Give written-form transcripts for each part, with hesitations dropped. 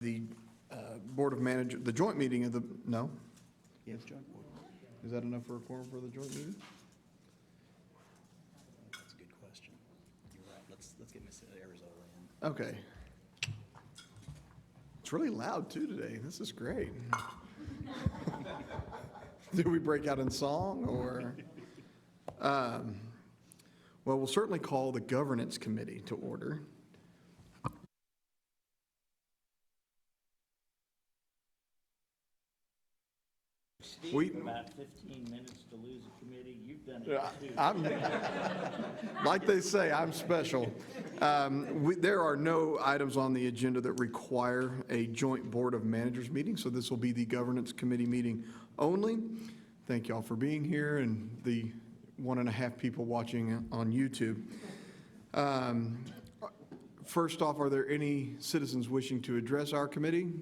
The Board of Managers, the joint meeting of the, no? Yes, joint board. Is that enough for a quorum for the joint meeting? That's a good question. You're right. Let's get Ms. Arizola in. Okay. It's really loud too today. This is great. Do we break out in song or? Well, we'll certainly call the Governance Committee to order. Steve, about 15 minutes to lose a committee. You've done it too. I'm, like they say, I'm special. There are no items on the agenda that require a joint Board of Managers meeting, so this will be the Governance Committee meeting only. Thank you all for being here and the 1.5 people watching on YouTube. First off, are there any citizens wishing to address our committee?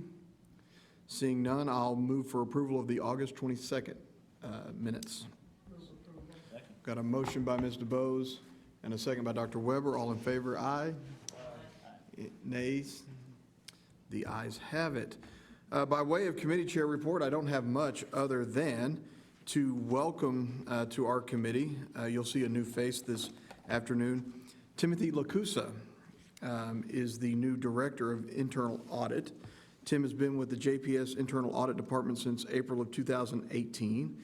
Seeing none, I'll move for approval of the August 22nd minutes. Got a motion by Ms. DeBose and a second by Dr. Weber. All in favor, aye. Nays? The ayes have it. By way of committee chair report, I don't have much other than to welcome to our committee. You'll see a new face this afternoon. Timothy Lacusa is the new Director of Internal Audit. Tim has been with the JPS Internal Audit Department since April of 2018.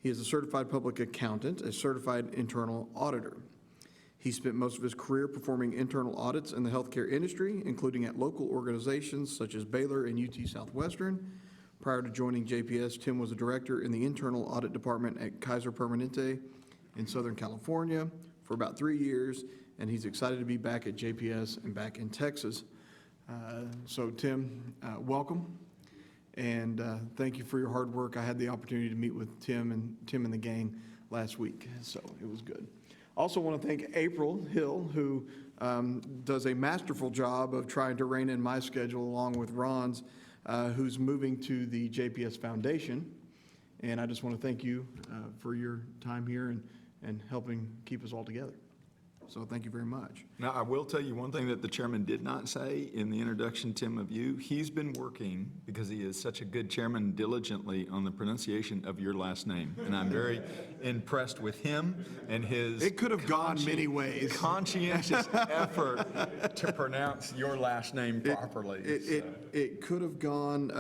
He is a certified public accountant, a certified internal auditor. He spent most of his career performing internal audits in the healthcare industry, including at local organizations such as Baylor and UT Southwestern. Prior to joining JPS, Tim was a director in the internal audit department at Kaiser Permanente in Southern California for about 3 years, and he's excited to be back at JPS and back in Texas. So Tim, welcome, and thank you for your hard work. I had the opportunity to meet with Tim and the gang last week, so it was good. Also want to thank April Hill, who does a masterful job of trying to rein in my schedule along with Ron's, who's moving to the JPS Foundation. And I just want to thank you for your time here and helping keep us all together. So thank you very much. Now, I will tell you one thing that the chairman did not say in the introduction, Tim, of you. He's been working, because he is such a good chairman, diligently on the pronunciation of your last name. And I'm very impressed with him and his It could have gone many ways. Conscientious effort to pronounce your last name properly. It could have gone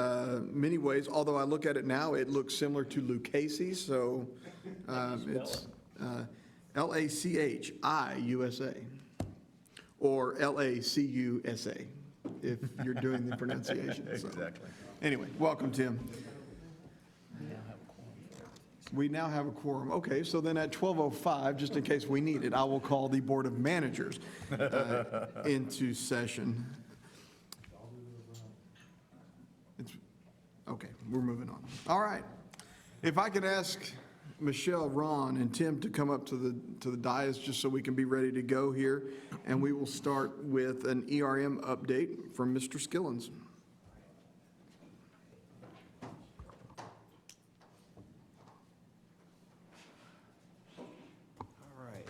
many ways, although I look at it now, it looks similar to Lucchese, so it's Lachiusa or Lacusa if you're doing the pronunciation. So. Exactly. Anyway, welcome, Tim. We now have a quorum. Okay, so then at 12:05, just in case we need it, I will call the Board of Managers into session. Okay, we're moving on. All right. If I could ask Michelle, Ron, and Tim to come up to the dais just so we can be ready to go here, and we will start with an ERM update from Mr. Skillens. All right.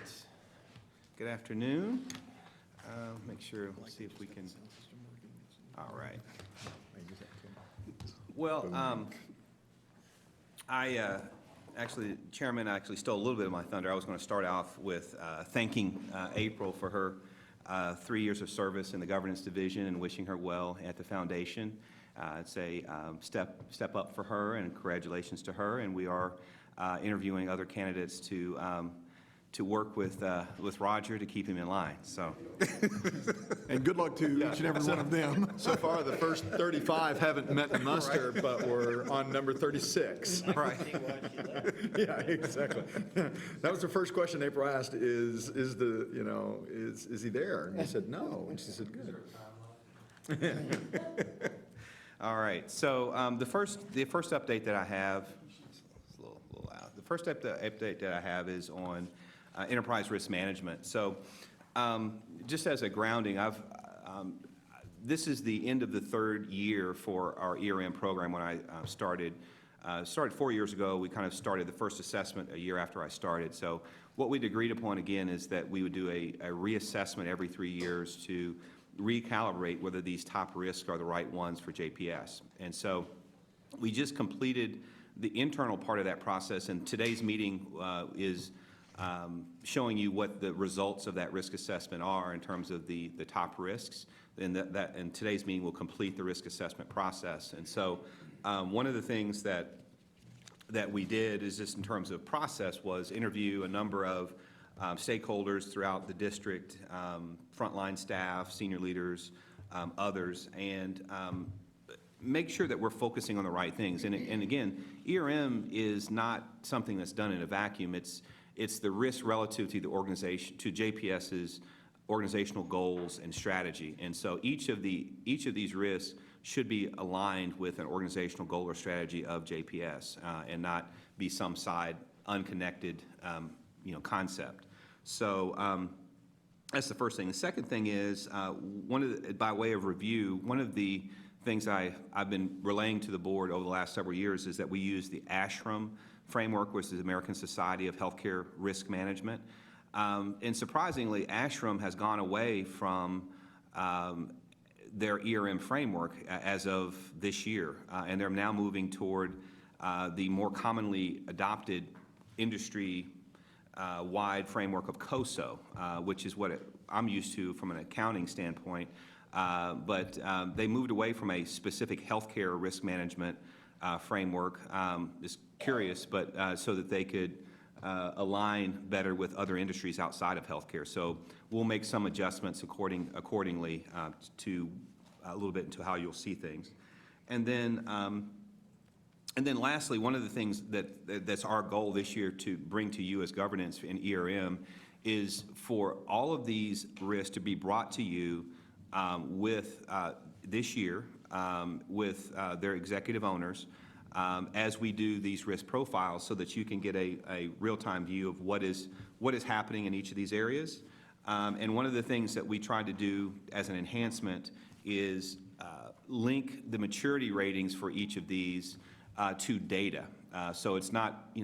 Good afternoon. Make sure, let's see if we can. All right. Well, actually, the chairman actually stole a little bit of my thunder. I was going to start off with thanking April for her 3 years of service in the governance division and wishing her well at the foundation. I'd say step up for her, and congratulations to her. And we are interviewing other candidates to work with Roger to keep him in line. So, and good luck to each and every one of them. So far, the first 35 haven't met the muster, right, but we're on number 36. Right. Yeah, exactly. That was the first question April asked: is he there? And he said no, and she said good. All right. So the first update that I have, it's a little loud. The first update that I have is on enterprise risk management. So just as a grounding, this is the end of the 3rd year for our ERM program. When I started 4 years ago, we kind of started the first assessment a year after I started. So what we'd agreed upon again is that we would do a reassessment every 3 years to recalibrate whether these top risks are the right ones for JPS. And so we just completed the internal part of that process, and today's meeting is showing you what the results of that risk assessment are in terms of the top risks. And today's meeting will complete the risk assessment process. And so one of the things that we did is just in terms of process was interview a number of stakeholders throughout the district, frontline staff, senior leaders, others, and make sure that we're focusing on the right things. And again, ERM is not something that's done in a vacuum. It's the risk relative to the organization, to JPS's organizational goals and strategy. And so each of these risks should be aligned with an organizational goal or strategy of JPS, and not be some side unconnected concept. So that's the first thing. The second thing is, by way of review, one of the things I've been relaying to the board over the last several years is that we use the ASHRM framework, which is the American Society of Healthcare Risk Management. And surprisingly, ASHRM has gone away from their ERM framework as of this year, and they're now moving toward the more commonly adopted industry-wide framework of COSO, which is what I'm used to from an accounting standpoint. But they moved away from a specific healthcare risk management framework. It's curious, but so that they could align better with other industries outside of healthcare. So we'll make some adjustments accordingly to a little bit into how you'll see things. And then lastly, one of the things that's our goal this year to bring to you as governance in ERM is for all of these risks to be brought to you with this year with their executive owners as we do these risk profiles, so that you can get a real-time view of what is happening in each of these areas. And one of the things that we tried to do as an enhancement is link the maturity ratings for each of these to data. So it's not, we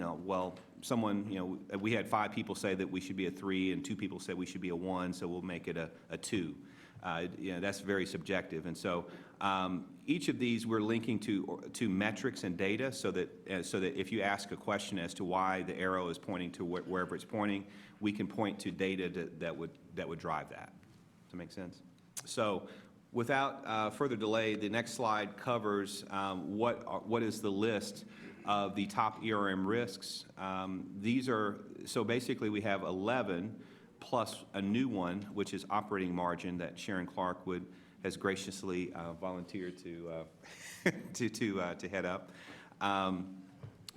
had 5 people say that we should be a 3 and 2 people said we should be a 1, so we'll make it a 2. That's very subjective. And so each of these we're linking to metrics and data, so that if you ask a question as to why the arrow is pointing to wherever it's pointing, we can point to data that would drive that. Does that make sense? So without further delay, the next slide covers what is the list of the top ERM risks. So basically we have 11 plus a new one, which is operating margin, that Sharon Clark has graciously volunteered to head up.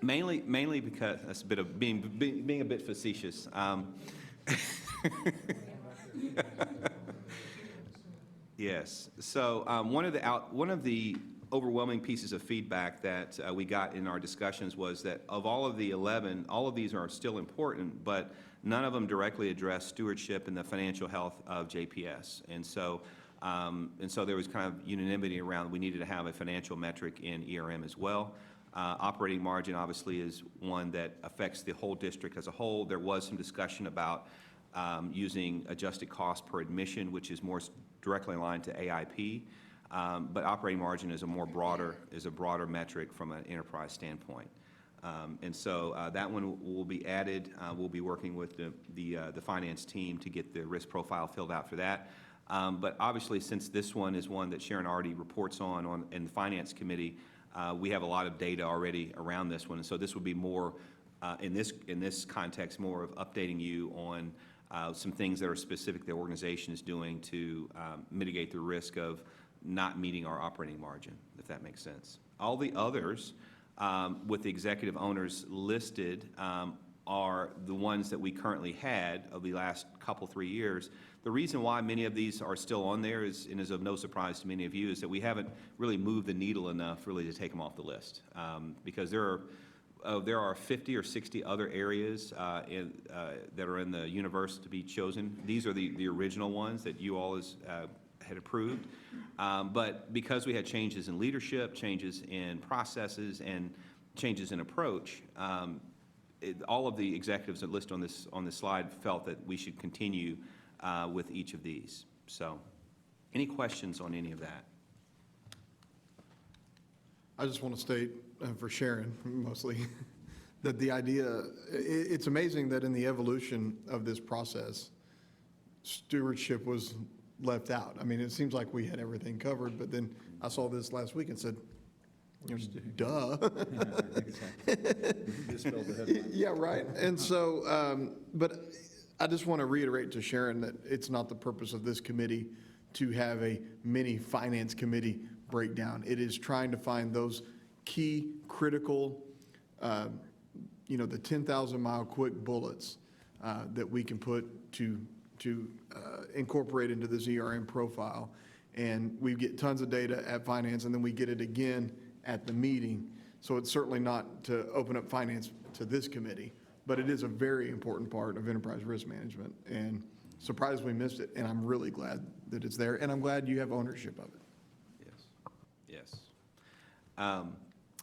Mainly because that's a bit of being a bit facetious. Yes. So one of the overwhelming pieces of feedback that we got in our discussions was that of all of the 11, all of these are still important, but none of them directly address stewardship and the financial health of JPS. And so there was kind of unanimity around we needed to have a financial metric in ERM as well. Operating margin obviously is one that affects the whole district as a whole. There was some discussion about using adjusted cost per admission, which is more directly aligned to AIP. But operating margin is a broader metric from an enterprise standpoint. And so that one will be added. We'll be working with the finance team to get the risk profile filled out for that. But obviously, since this one is one that Sharon already reports on in the finance committee, we have a lot of data already around this one. And so this would be more, in this context, more of updating you on some things that are specific the organization is doing to mitigate the risk of not meeting our operating margin, if that makes sense. All the others with the executive owners listed are the ones that we currently had of the last couple, 3 years. The reason why many of these are still on there is, and is of no surprise to many of you, is that we haven't really moved the needle enough really to take them off the list. Because there are 50 or 60 other areas that are in the universe to be chosen. These are the original ones that you all had approved. But because we had changes in leadership, changes in processes, and changes in approach, all of the executives that list on this slide felt that we should continue with each of these. So Any questions on any of that? I just want to state for Sharon mostly that the idea, it's amazing that in the evolution of this process, stewardship was left out. I mean, it seems like we had everything covered, but then I saw this last week and said, you know, duh. Yeah, right. And so, but I just want to reiterate to Sharon that it's not the purpose of this committee to have a mini finance committee breakdown. It is trying to find those key critical, you know, the 10,000-mile quick bullets that we can put to incorporate into this ERM profile. And we get tons of data at finance, and then we get it again at the meeting. So it's certainly not to open up finance to this committee, but it is a very important part of enterprise risk management. And surprised we missed it, and I'm really glad that it's there, and I'm glad you have ownership of it. Yes.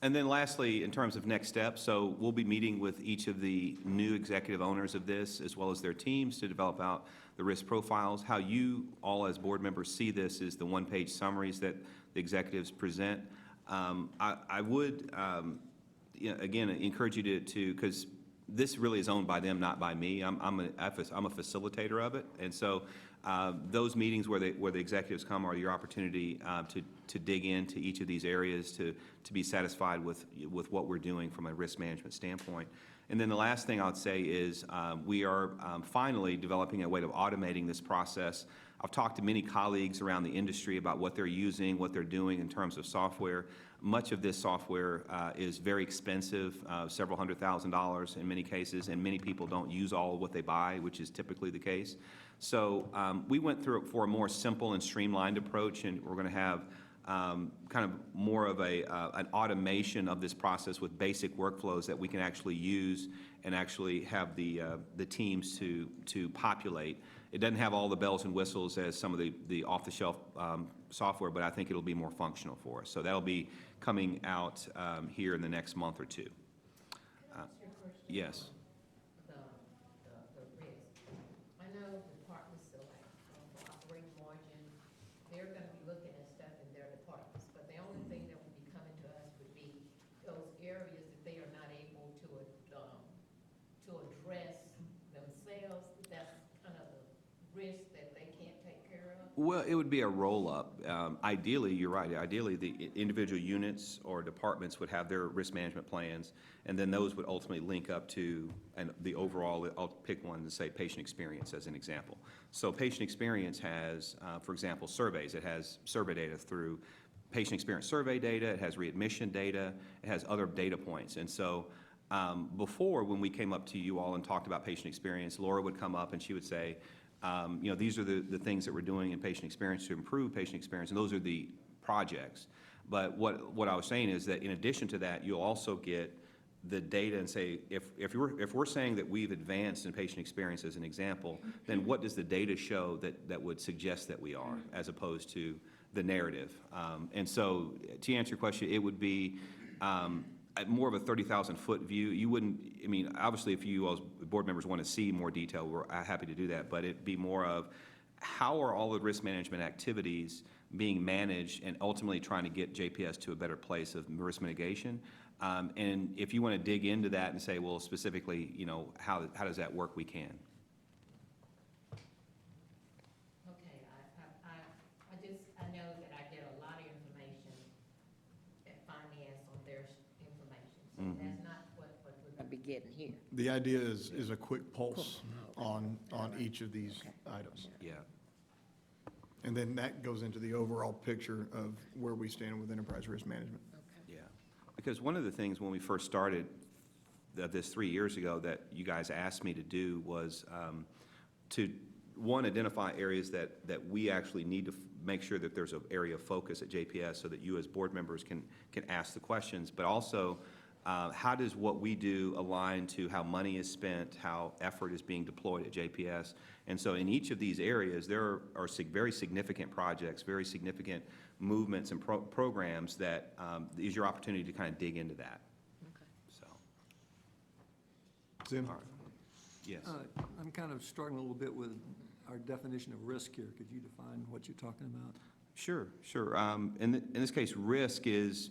And then lastly, in terms of next steps, so we'll be meeting with each of the new executive owners of this, as well as their teams, to develop out the risk profiles. How you all as board members see this is the one-page summaries that the executives present. I would, you know, again, encourage you to, because this really is owned by them, not by me. I'm a facilitator of it, and so those meetings where the executives come are your opportunity to dig into each of these areas to be satisfied with what we're doing from a risk management standpoint. And then the last thing I would say is we are finally developing a way of automating this process. I've talked to many colleagues around the industry about what they're using, what they're doing in terms of software. Much of this software is very expensive, several $100,000 in many cases, and many people don't use all of what they buy, which is typically the case. So we went through it for a more simple and streamlined approach, and we're going to have kind of more of an automation of this process with basic workflows that we can actually use and actually have the teams to populate. It doesn't have all the bells and whistles as some of the off-the-shelf software, but I think it'll be more functional for us. So that'll be coming out here in the next month or two. Yes. The risk. I know departments select for operating margin, they're gonna be looking at stuff in their departments, but the only thing that would be coming to us would be those areas that they are not able to address themselves. That's kind of the risk that they can't take care of. Well, it would be a roll-up. Ideally, you're right, ideally, the individual units or departments would have their risk management plans, and then those would ultimately link up to the overall, I'll pick one and say patient experience as an example. So patient experience has, for example, surveys. It has survey data through patient experience survey data, it has readmission data, it has other data points. And so before, when we came up to you all and talked about patient experience, Laura would come up and she would say, you know, these are the things that we're doing in patient experience to improve patient experience, and those are the projects. But what I was saying is that in addition to that, you'll also get the data and say, if we're saying that we've advanced in patient experience as an example, then what does the data show that would suggest that we are, as opposed to the narrative? And so to answer your question, it would be more of a 30,000-foot view. You wouldn't, I mean, obviously if you as board members want to see more detail, we're happy to do that, but it'd be more of how are all the risk management activities being managed and ultimately trying to get JPS to a better place of risk mitigation. And if you want to dig into that and say, well, specifically, you know, how does that work, we can. Okay, I know that I get a lot of information at finance on their information, so that's not what we're gonna be getting here. The idea is a quick pulse on each of these items. Yeah. And then that goes into the overall picture of where we stand with enterprise risk management. Yeah, because one of the things when we first started this 3 years ago that you guys asked me to do was to, one, identify areas that we actually need to make sure that there's an area of focus at JPS so that you as board members can ask the questions, but also how does what we do align to how money is spent, how effort is being deployed at JPS? And so in each of these areas, there are very significant projects, very significant movements and programs that is your opportunity to kind of dig into that. Okay. So, Zim? all right. Yes. I'm kind of struggling a little bit with our definition of risk here. Could you define what you're talking about? Sure, sure. In this case, risk is,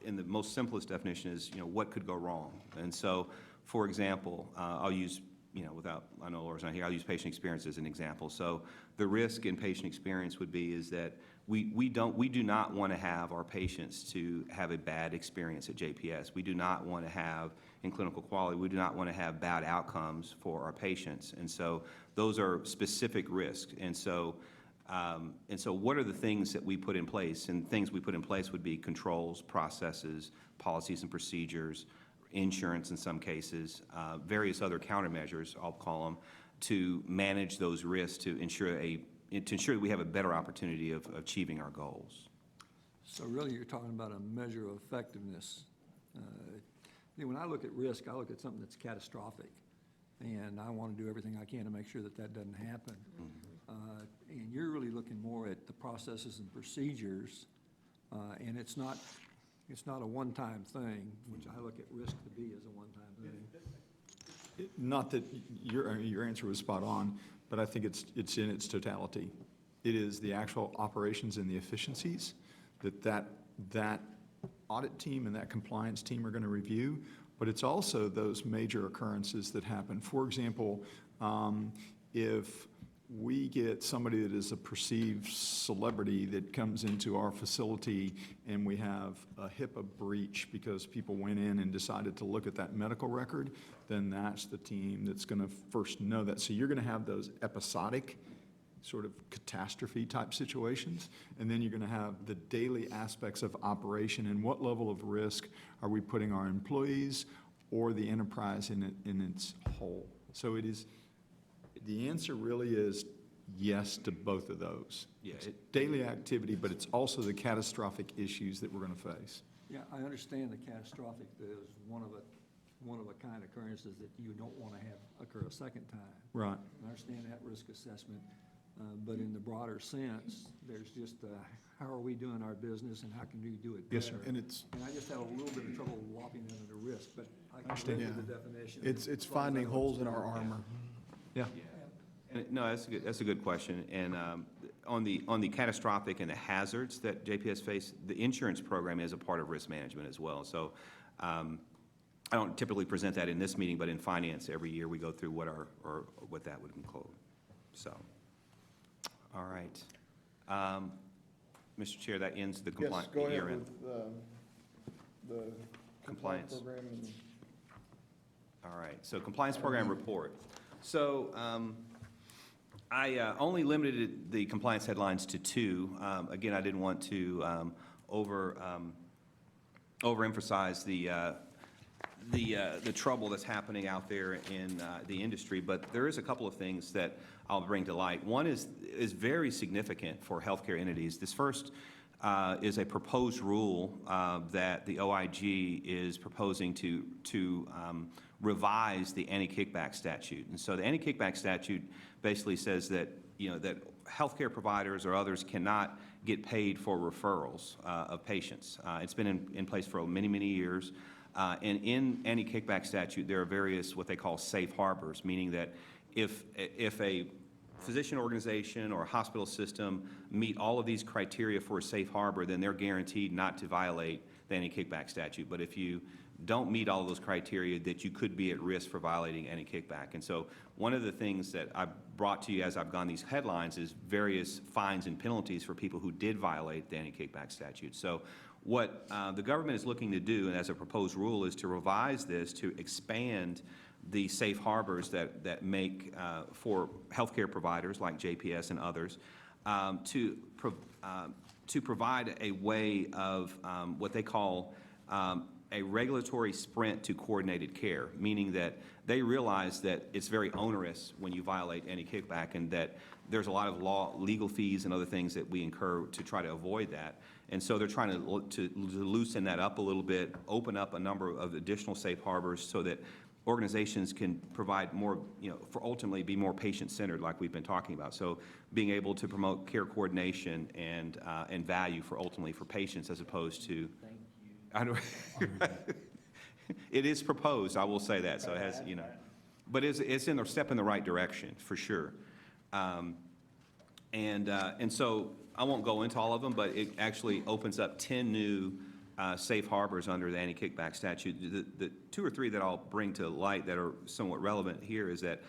in the most simplest definition is, what could go wrong? And so, for example, I'll use, I know Laura's not here, I'll use patient experience as an example. So the risk in patient experience would be is that we do not want to have our patients to have a bad experience at JPS. We do not want to have, in clinical quality, we do not want to have bad outcomes for our patients. And so those are specific risks. And so what are the things that we put in place? And things we put in place would be controls, processes, policies and procedures, insurance in some cases, various other countermeasures, I'll call them, to manage those risks to ensure that we have a better opportunity of achieving our goals. So really, you're talking about a measure of effectiveness. When I look at risk, I look at something that's catastrophic, and I want to do everything I can to make sure that that doesn't happen. And you're really looking more at the processes and procedures, and it's not a one-time thing, which I look at risk to be as a one-time thing. Not that your answer was spot on, but I think it's in its totality. It is the actual operations and the efficiencies that audit team and that compliance team are going to review, but it's also those major occurrences that happen. For example, if we get somebody that is a perceived celebrity that comes into our facility and we have a HIPAA breach because people went in and decided to look at that medical record, then that's the team that's going to first know that. So you're going to have those episodic sort of catastrophe type situations, and then you're going to have the daily aspects of operation and what level of risk are we putting our employees or the enterprise in its whole. So it is, the answer really is yes to both of those. Yeah, It's daily activity, but it's also the catastrophic issues that we're going to face. Yeah, I understand the catastrophic is one of a kind occurrences that you don't want to have occur a second time. Right. I understand that risk assessment, but in the broader sense, there's just how are we doing our business and how can we do it better? Yes, sir. And it's, And I just have a little bit of trouble whopping that under risk, but I can Understand. relate to Yeah. the definition. it's As far as finding I holes in understand our it. armor. Yeah. And no, that's a good question. And on the catastrophic and the hazards that JPS face, the insurance program is a part of risk management as well. So I don't typically present that in this meeting, but in finance every year we go through what that would include. So, all right, Mr. Chair, that ends the compliance. Yes, go ahead ERM. with the Compliance. program. All right, so compliance program report. So I only limited the compliance headlines to two. Again, I didn't want to overemphasize the trouble that's happening out there in the industry, but there is a couple of things that I'll bring to light. One is very significant for healthcare entities. This first is a proposed rule that the OIG is proposing to revise the anti-kickback statute. And so the anti-kickback statute basically says that, that healthcare providers or others cannot get paid for referrals of patients. It's been in place for many, many years. And in anti-kickback statute, there are various what they call safe harbors, meaning that if a physician organization or a hospital system meet all of these criteria for a safe harbor, then they're guaranteed not to violate the anti-kickback statute. But if you don't meet all of those criteria, that you could be at risk for violating anti-kickback. And so one of the things that I brought to you as I've gone these headlines is various fines and penalties for people who did violate the anti-kickback statute. So what the government is looking to do, and as a proposed rule, is to revise this to expand the safe harbors that make for healthcare providers like JPS and others to provide a way of what they call a regulatory sprint to coordinated care, meaning that they realize that it's very onerous when you violate any kickback and that there's a lot of legal fees and other things that we incur to try to avoid that. And so they're trying to loosen that up a little bit, open up a number of additional safe harbors so that organizations can provide more, for ultimately be more patient-centered like we've been talking about. So being able to promote care coordination and value ultimately for patients as opposed to. Thank you. It is proposed, I will say that, so it has, but it's in a step in the right direction, for sure. And so I won't go into all of them, but it actually opens up 10 new safe harbors under the anti-kickback statute. The two or three that I'll bring to light that are somewhat relevant here is that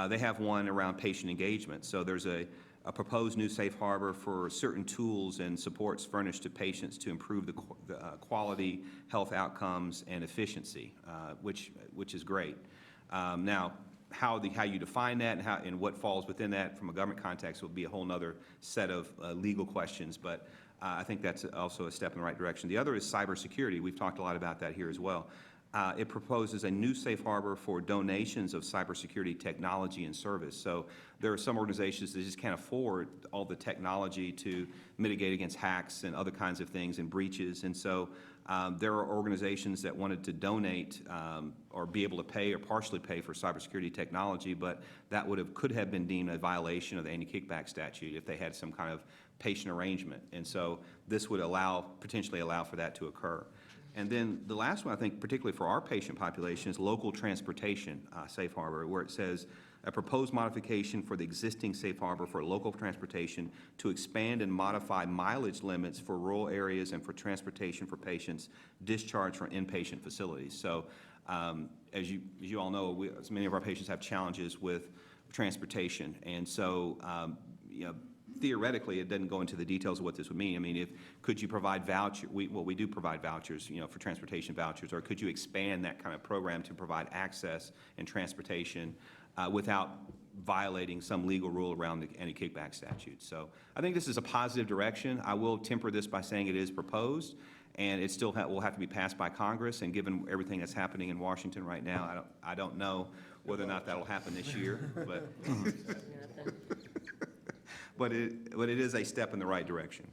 they have one around patient engagement. So there's a proposed new safe harbor for certain tools and supports furnished to patients to improve the quality, health outcomes, and efficiency, which is great. Now, how you define that and what falls within that from a government context will be a whole nother set of legal questions, but I think that's also a step in the right direction. The other is cybersecurity. We've talked a lot about that here as well. It proposes a new safe harbor for donations of cybersecurity technology and service. So there are some organizations that just can't afford all the technology to mitigate against hacks and other kinds of things and breaches. And so there are organizations that wanted to donate or be able to pay or partially pay for cybersecurity technology, but that could have been deemed a violation of the anti-kickback statute if they had some kind of patient arrangement. And so this would potentially allow for that to occur. And then the last one, I think, particularly for our patient population, is local transportation safe harbor, where it says a proposed modification for the existing safe harbor for local transportation to expand and modify mileage limits for rural areas and for transportation for patients discharged from inpatient facilities. So as you all know, many of our patients have challenges with transportation. And so, theoretically, it doesn't go into the details of what this would mean. I mean, could you provide we do provide vouchers, for transportation vouchers, or could you expand that kind of program to provide access and transportation without violating some legal rule around the anti-kickback statute? So I think this is a positive direction. I will temper this by saying it is proposed, and it still will have to be passed by Congress, and given everything that's happening in Washington right now, I don't know whether or not that'll happen this year, but but it is a step in the right direction.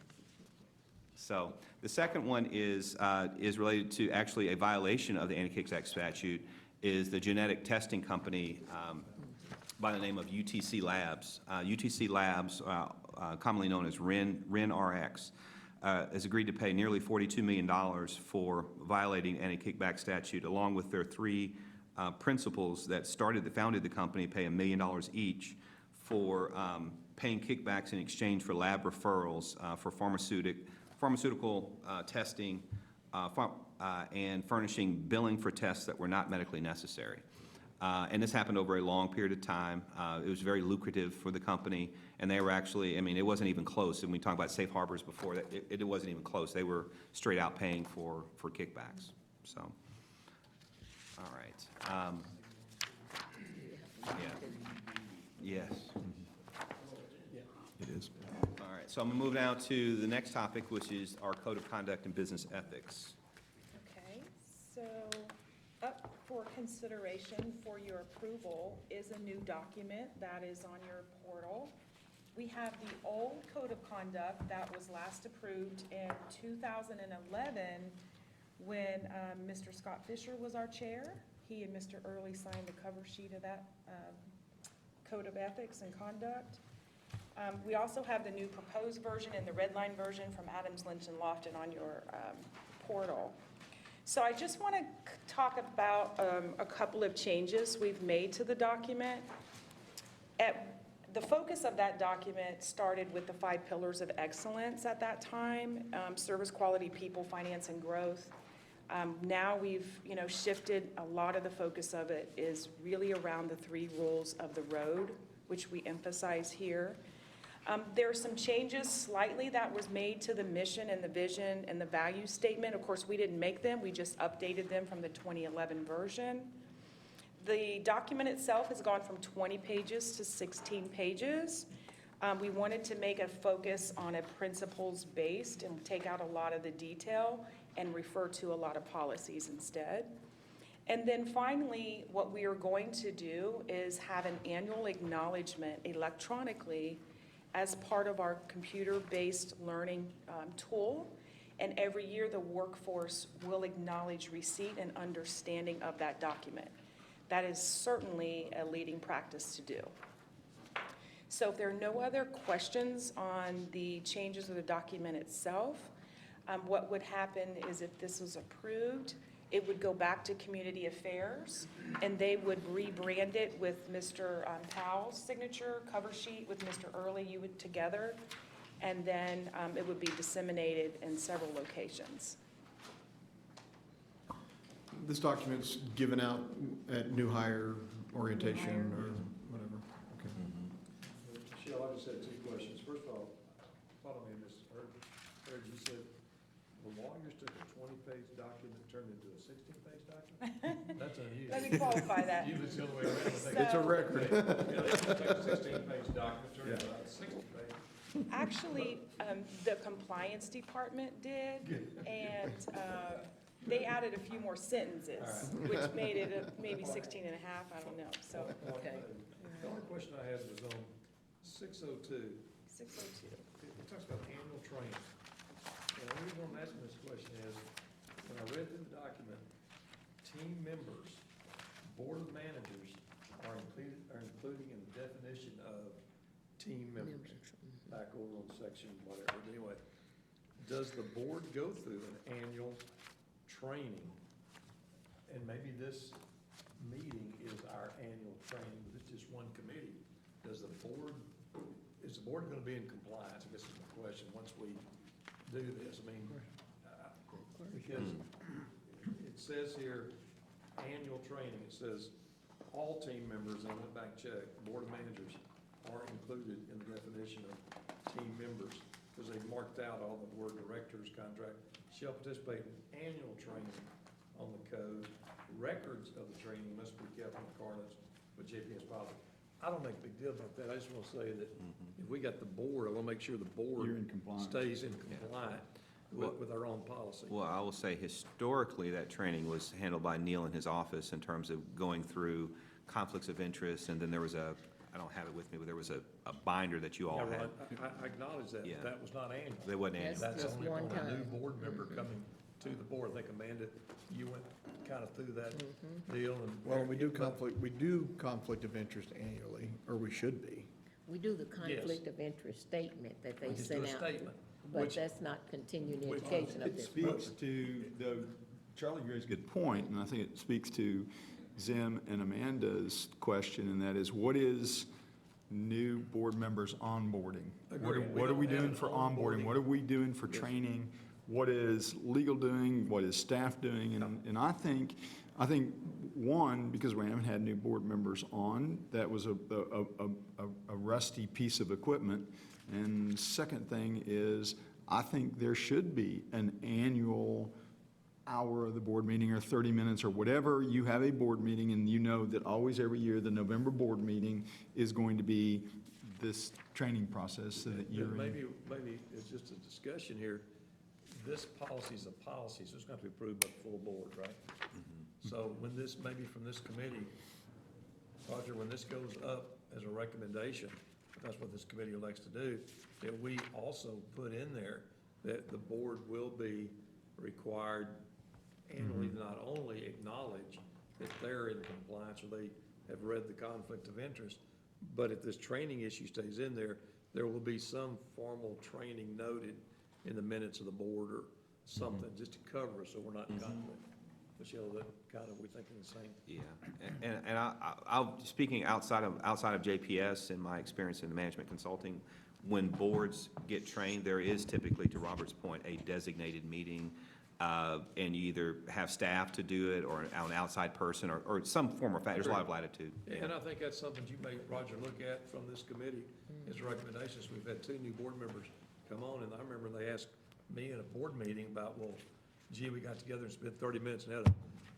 So the second one is related to actually a violation of the anti-kickback statute, is the genetic testing company by the name of UTC Labs. UTC Labs, commonly known as RenRx, has agreed to pay nearly $42 million for violating anti-kickback statute, along with their three principals that founded the company, pay $1 million each for paying kickbacks in exchange for lab referrals for pharmaceutical testing and furnishing billing for tests that were not medically necessary. And this happened over a long period of time. It was very lucrative for the company, and they were actually, it wasn't even close. And we talked about safe harbors before, that it wasn't even close. They were straight out paying for kickbacks. So, all right. Yes. It is. All right, so I'm going to move now to the next topic, which is our Code of Conduct and Business Ethics. Okay, so up for consideration for your approval is a new document that is on your portal. We have the old Code of Conduct that was last approved in 2011 when Mr. Scott Fisher was our chair. He and Mr. Early signed the cover sheet of that Code of Ethics and Conduct. We also have the new proposed version and the red line version from Adams, Lynch, and Lofton on your portal. So I just want to talk about a couple of changes we've made to the document. The focus of that document started with the 5 pillars of excellence at that time: service, quality, people, finance, and growth. Now we've shifted. A lot of the focus of it is really around the 3 rules of the road, which we emphasize here. There are some changes slightly that was made to the mission and the vision and the value statement. Of course, we didn't make them. We just updated them from the 2011 version. The document itself has gone from 20 pages to 16 pages. We wanted to make a focus on a principles-based and take out a lot of the detail and refer to a lot of policies instead. And then finally, what we are going to do is have an annual acknowledgement electronically as part of our computer-based learning tool. And every year, the workforce will acknowledge receipt and understanding of that document. That is certainly a leading practice to do. So if there are no other questions on the changes of the document itself, what would happen is if this was approved, it would go back to Community Affairs, and they would rebrand it with Mr. Powell's signature, cover sheet with Mr. Early, you would together, and then it would be disseminated in several locations. This document's given out at new hire orientation or whatever. Okay. Michelle, I just had two questions. First of all, follow me, Ms. Heard you said the lawyers took a 20-page document, turned it into a 16-page document? That's unusual. Let me qualify that. Usually it's the other way around. It's a record. Yeah, they took a 16-page document, turned it into a 60-page. Actually, the compliance department did, and they added a few more sentences, which made it maybe 16 and a half, I don't know, so. Okay. The only question I had was on 602. 602. It talks about annual training. And the reason I'm asking this question is, when I read through the document, team members, board of managers are including in the definition of team members. Back over on section whatever, but anyway, does the board go through an annual training? And maybe this meeting is our annual training, but it's just one committee. Is the board gonna be in compliance, I guess is my question, once we do this? I mean, because it says here, annual training, it says all team members, and I went back and checked, board of managers are included in the definition of team members, because they've marked out all the word directors contract, shall participate in annual training on the code. Records of the training must be kept in accordance with JPS policy. I don't make a big deal about that. I just want to say that if we got the board, I want to make sure the board You're in compliance. stays in compliance with our own policy. Well, I will say historically, that training was handled by Neil in his office in terms of going through conflicts of interest, and then there was I don't have it with me, but there was a binder that you all Yeah, had. right. I acknowowge that, Yeah. but that was not annual. They wasn't annual. That's Just only one on a new time. board member coming to the board. I think Amanda, you went kind of through that deal and. Well, we do conflict of interest annually, or we should be. We do the conflict of interest statement that We they just do a send out, statement, but which- that's not continuing which- education of It this. speaks to, though, Charlie raised a good point, and I think it speaks to Zim and Amanda's question, and that is, what is new board members onboarding? Agreed. What are we We don't doing have for an onboarding? onboarding. What are we doing for training? What is legal doing? What is staff doing? And I think, one, because we haven't had new board members on, that was a rusty piece of equipment. And second thing is, I think there should be an annual hour of the board meeting or 30 minutes or whatever. You have a board meeting and you know that always every year, the November board meeting is going to be this training process so that you're in. Maybe it's just a discussion here. This policy is a policy, so it's going to be approved by the full board, right? So when this, maybe from this committee, Roger, when this goes up as a recommendation, if that's what this committee elects to do, that we also put in there that the board will be required annually to not only acknowledge that they're in compliance or they have read the conflict of interest, but if this training issue stays in there, there will be some formal training noted in the minutes of the board or something, just to cover us so we're not in conflict. Michelle, that kind of, we're thinking the same. Yeah, and I'll, speaking outside of JPS and my experience in the management consulting, when boards get trained, there is typically, to Robert's point, a designated meeting, and you either have staff to do it or an outside person or some form of, there's a lot of latitude. And I think that's something you may, Roger, look at from this committee, as recommendations. We've had 2 new board members come on, and I remember they asked me in a board meeting about, well, gee, we got together and spent 30 minutes and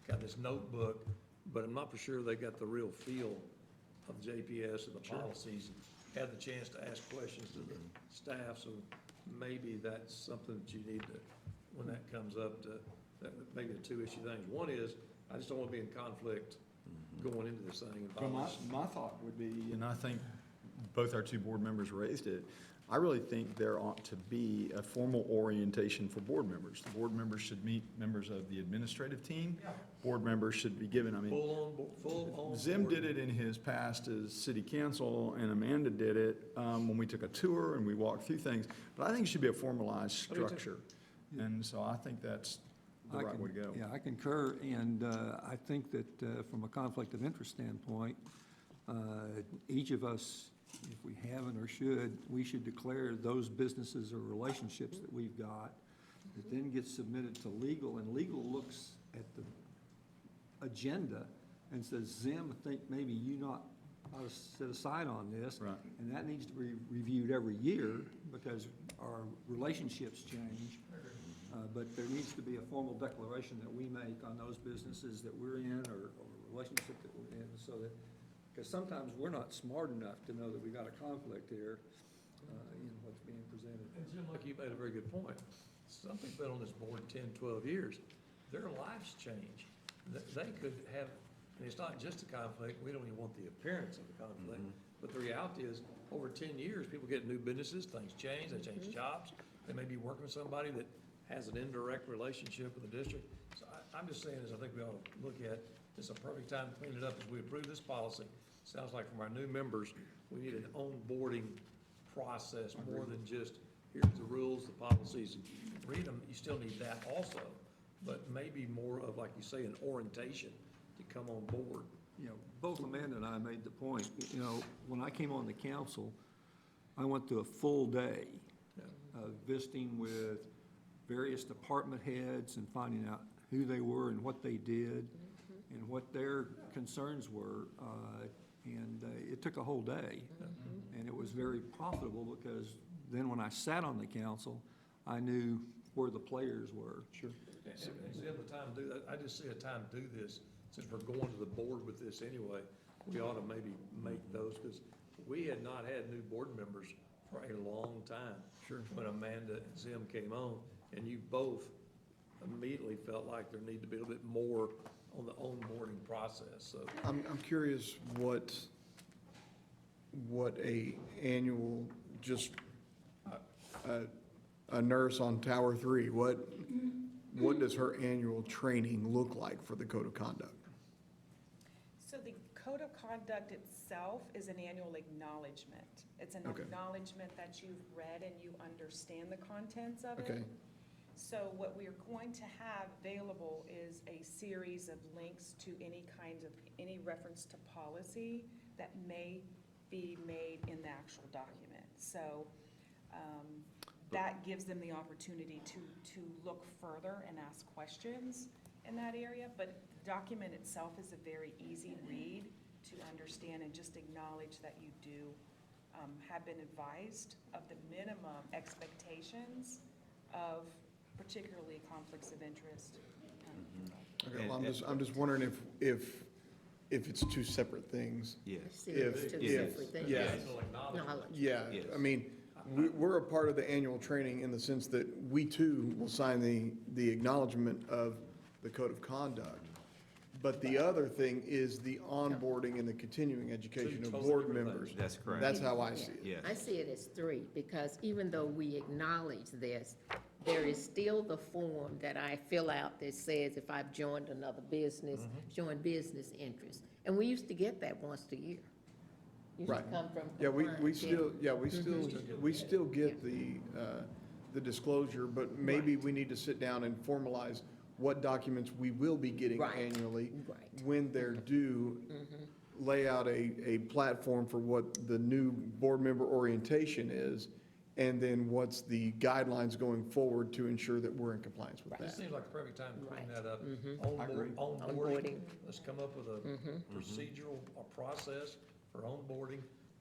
got this notebook, but I'm not for sure they got the real feel of JPS and the policies, and had the chance to ask questions to the staff, so maybe that's something that you need to, when that comes up, that maybe the 2 issue things. One is, I just don't want to be in conflict going into this thing. Well, my thought would be, and I think both our 2 board members raised it, I really think there ought to be a formal orientation for board members. The board members should meet members of the administrative team. Board members should be given, I mean, Full on. Zim did it in his past as city council, and Amanda did it when we took a tour and we walked through things. But I think it should be a formalized structure. And so I think that's the right way to go. Yeah, I concur, and I think that from a conflict of interest standpoint, each of us, if we haven't or should, we should declare those businesses or relationships that we've got, that then gets submitted to legal, and legal looks at the agenda and says, Zim, I think maybe you ought to set aside on this. Right. And that needs to be reviewed every year because our relationships change. But there needs to be a formal declaration that we make on those businesses that we're in or relationship that we're in, so that, because sometimes we're not smart enough to know that we got a conflict here in what's being presented. And Jim, like you made a very good point. Some people been on this board 10, 12 years. Their lives change. They could have, and it's not just a conflict, we don't even want the appearance of a conflict. But the reality is, over 10 years, people get new businesses, things change, they change jobs. They may be working with somebody that has an indirect relationship with the district. So I'm just saying is I think we ought to look at, this is a perfect time to clean it up as we approve this policy. Sounds like from our new members, we need an onboarding process more than just, here's the rules, the policies, read them. You still need that also, but maybe more of, like you say, an orientation to come on board. You know, both Amanda and I made the point, you know, when I came on the council, I went through a full day of visiting with various department heads and finding out who they were and what they did and what their concerns were. And it took a whole day. And it was very profitable because then when I sat on the council, I knew where the players were. Sure. And Zim, the time to do that, I just see a time to do this, since we're going to the board with this anyway, we ought to maybe make those, because we had not had new board members for a long time. Sure. When Amanda and Zim came on, and you both immediately felt like there needed to be a little bit more on the onboarding process, so. I'm curious what a annual, just a nurse on Tower 3, what does her annual training look like for the code of conduct? So the code of conduct itself is an annual acknowledgement. It's an Okay. acknowledgement that you've read and you understand the contents of it. Okay. So what we're going to have available is a series of links to any reference to policy that may be made in the actual document. So that gives them the opportunity to look further and ask questions in that area. But the document itself is a very easy read to understand and just acknowledge that you do have been advised of the minimum expectations of particularly conflicts of interest. Okay, well, I'm just wondering if it's two separate things. Yes. See, it's two if- separate things. yeah. Knowledge. Yeah, Yes. I mean, we're a part of the annual training in the sense that we too will sign the acknowledgement of the code of conduct. But the other thing is the onboarding and the continuing education of totally board different members. things. That's correct. That's how I see it. Yes. I see it as three, because even though we acknowledge this, there is still the form that I fill out that says if I've joined another business, joined business interest. And we used to get that once a year. Used to Right. come from Yeah, we compliance, still, we still get the disclosure, but maybe we need to sit down and formalize what documents we will be getting Right. annually. Right. When they're due, lay out a platform for what the new board member orientation is, and then what's the guidelines going forward to ensure that we're in compliance with This that. seems like the perfect time to clean Right. that up. agree. Onboarding, Onboarding. let's come up with a procedural, a process for onboarding.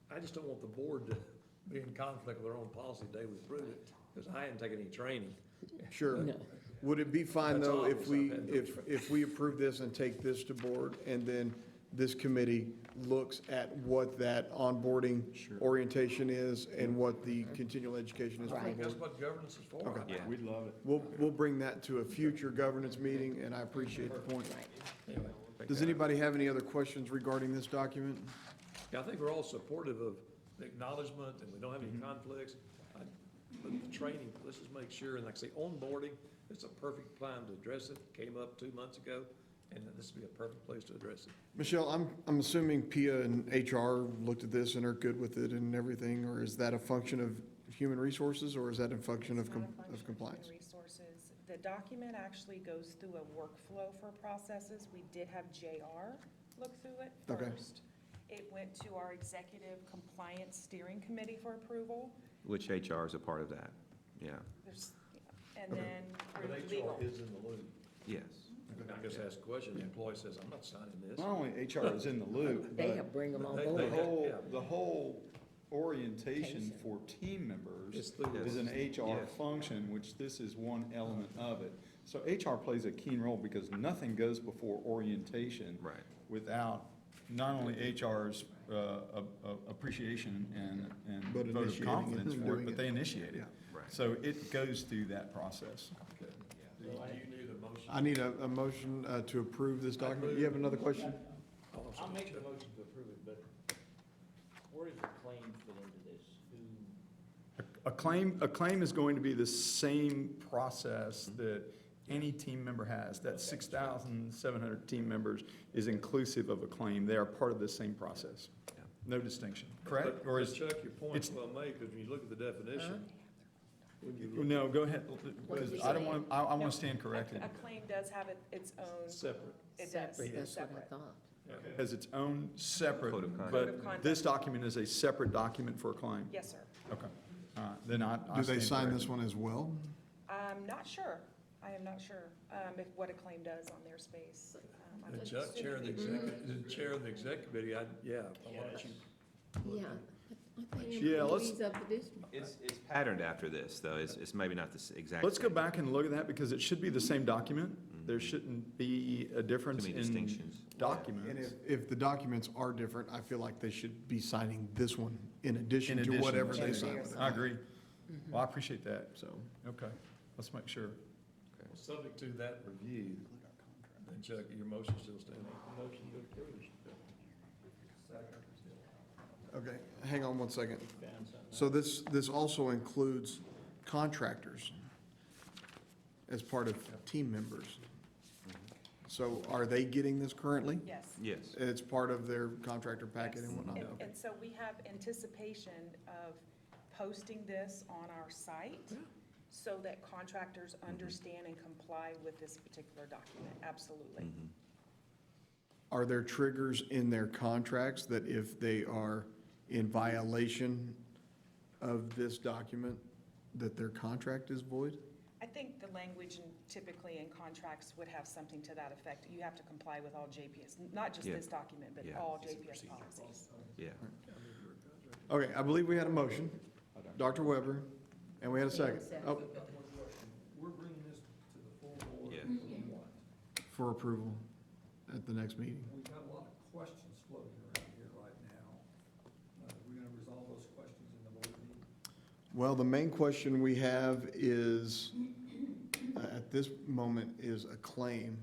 I just don't want the board to be in conflict with their own policy the day we approve it, because I hadn't taken any training. Sure. No. Would it be fine, That's though, if obvious. I've had no if we approve this and take this to board, and then this committee looks at what that onboarding orientation is and what the continual education is for I the think that's board? what governance is for. Okay. Yeah. We'd love it. We'll bring that to a future governance meeting, and I appreciate the point. Anyway, Does anybody have any other questions regarding this document? yeah, I think we're all supportive of the acknowledgement, and we don't have any conflicts. But the training, let's just make sure, and like I say, onboarding, it's a perfect time to address it. Came up 2 months ago, and this would be a perfect place to address it. Michelle, I'm assuming PIA and HR looked at this and are good with it and everything, or is that a function of human resources, or is that a function of It's not a function compliance? human resources. The document actually goes through a workflow for processes. We did have JR look through it Okay. first. It went to our Executive Compliance Steering Committee for approval. Which HR is a part of that, yeah, There's, and then But through HR legal. is in the loop. yes. I just ask a question, the employee says, I'm not signing this. Not only HR is in the loop, They but have bring them on They- board. they- the Yeah. whole orientation for team members It's through is an HR Yes. function, which this is one element of it. So HR plays a keen role because nothing goes before orientation. Right. Without not only HR's appreciation and But vote of initiating it confidence and for it, doing but it. they initiate it. Yeah. Right. So it goes through that process. Do you need a motion? I need a motion to approve this document. You have another question? Oh, I'm I'll sorry, make Chuck. the motion to approve it, but where does the claim fit into this? Who, A claim is going to be the same process that any team member has. That 6,700 team members is inclusive of a claim. They are part of the same process. Yeah. No distinction, correct? Or But is, Chuck, your point's it's- well made, because when you look at the definition, when you look no, go ahead, because I don't want, I want No, to stand corrected. A claim does have its own, separate, it does, That's it's what I separate. thought. Has its own separate, Code of conduct. Code of but conduct. this document is a separate document for a claim? Yes, sir. Okay. Then I Do they stand sign corrected. this one as well? I'm not sure. I am not sure, if what a claim does on their space. I'm and Chuck, chair of the exec committee, I want you. Yeah. I think Yeah, let's- employees of the district. It's patterned after this, though, it's maybe not the exact. Let's go same. back and look at that because it should be the same document. There shouldn't be a difference Too many in distinctions. And documents. if the documents are different, I feel like they should be signing this one in addition In to addition whatever to- they sign with it. I agree. Well, I appreciate that, so, okay, let's make sure. Subject to that review, then Chuck, your motion still stands. Motion to approve. Okay, hang on one second. found something? So this also includes contractors as part of team members. So are they getting this currently? Yes. Yes, It's part of their contractor packet and whatnot? And, Okay. and so we have anticipation of posting this on our site so that contractors understand and comply with this particular document, absolutely. Are there triggers in their contracts that if they are in violation of this document, that their contract is void? I think the language typically in contracts would have something to that effect. You have to comply with all JPS, not just Yeah. this document, but Yeah. all JPS policies. yeah. Okay, I believe we had a motion, Dr. Weber, and we had a second. Oh, We're bringing this to the full board. Yeah. for what? for approval at the next meeting. We've got a lot of questions floating around here right now. We're gonna resolve those questions in the board meeting. Well, the main question we have is, at this moment, is a claim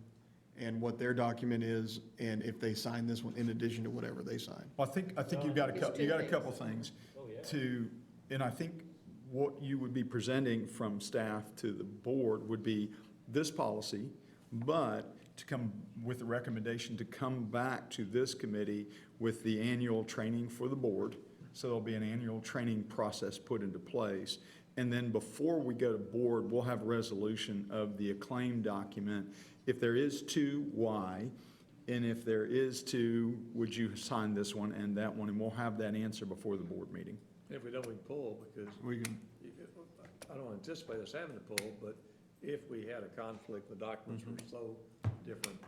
and what their document is, and if they sign this one in addition to whatever they sign. Well, I think you've got It's two you got a things. couple things Oh, yeah. to, and I think what you would be presenting from staff to the board would be this policy, but to come with a recommendation to come back to this committee with the annual training for the board. So there'll be an annual training process put into place. And then before we go to board, we'll have resolution of the acclaim document. If there is two, why? And if there is two, would you sign this one and that one? And we'll have that answer before the board meeting. If we don't, we can pull, because We can, I don't anticipate us having to pull, but if we had a conflict, the documents were so different,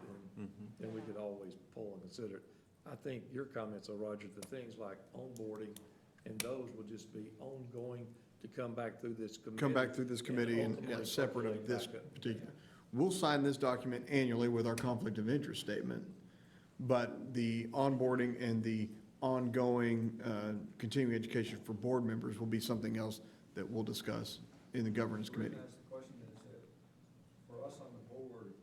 then we could always pull and consider it. I think your comments are, Roger, the things like onboarding, and those will just be ongoing to come back through this committee. come back through this committee and ultimately separate of percolate this back up. particular. We'll sign this document annually with our conflict of interest statement, but the onboarding and the ongoing continuing education for board members will be something else that we'll discuss in the governance committee. The reason I ask the question is that for us on the board,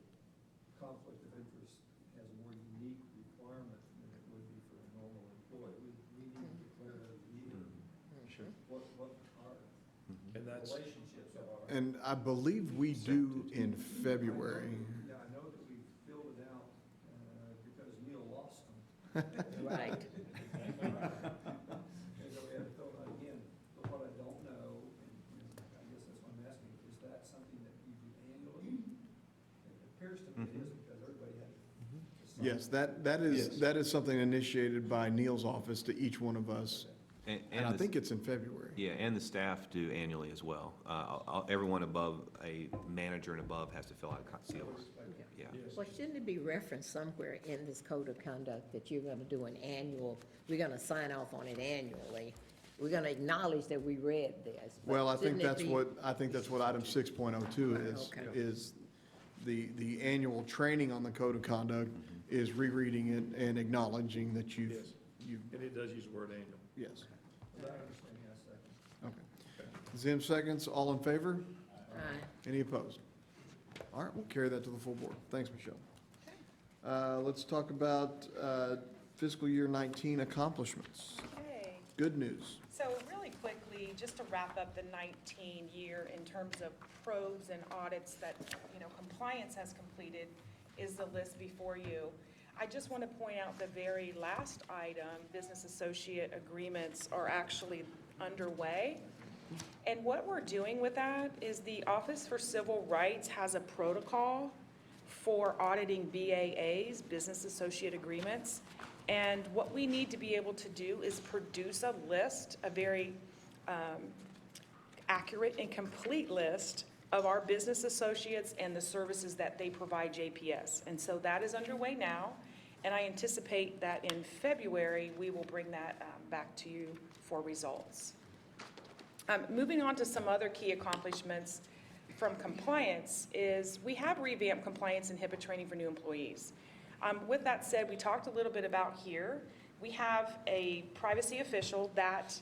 conflict of interest has a more unique requirement than it would be for a normal employee. We need to declare that every year. Sure. What our And that's, relationships are. And I believe we do in February. Yeah, I know that we filled it out because Neil lost them. Right. And so we had to fill it out again. But what I don't know, and I guess that's what I'm asking, is that something that you do annually? it is because everybody had. Yes, that is something initiated by Neil's office to each one of us, and I think it's in February. Yeah, and the staff do annually as well. Everyone above a manager and above has to fill out a COLA. Yeah. Well, shouldn't it be referenced somewhere in this code of conduct that you're gonna do an annual, we're gonna sign off on it annually? We're gonna acknowledge that we read this. but Well, I think shouldn't it that's be- what item 6.02 Okay. is the annual training on the code of conduct is rereading it and acknowledging that you've, And it does use the word annual. yes. But I understand, yeah, second. Okay. Zim seconds, all in favor? Aye. Any opposed? All right, we'll carry that to the full board. Thanks, Michelle. Let's talk about fiscal year 19 accomplishments. Okay. Good news. So really quickly, just to wrap up the 19 year in terms of probes and audits that, compliance has completed is the list before you. I just want to point out the very last item, business associate agreements are actually underway. And what we're doing with that is the Office for Civil Rights has a protocol for auditing BAAs, business associate agreements. And what we need to be able to do is produce a list, a very accurate and complete list of our business associates and the services that they provide JPS. And so that is underway now, and I anticipate that in February, we will bring that back to you for results. Moving on to some other key accomplishments from compliance is we have revamped compliance and HIPAA training for new employees. With that said, we talked a little bit about here. We have a privacy official that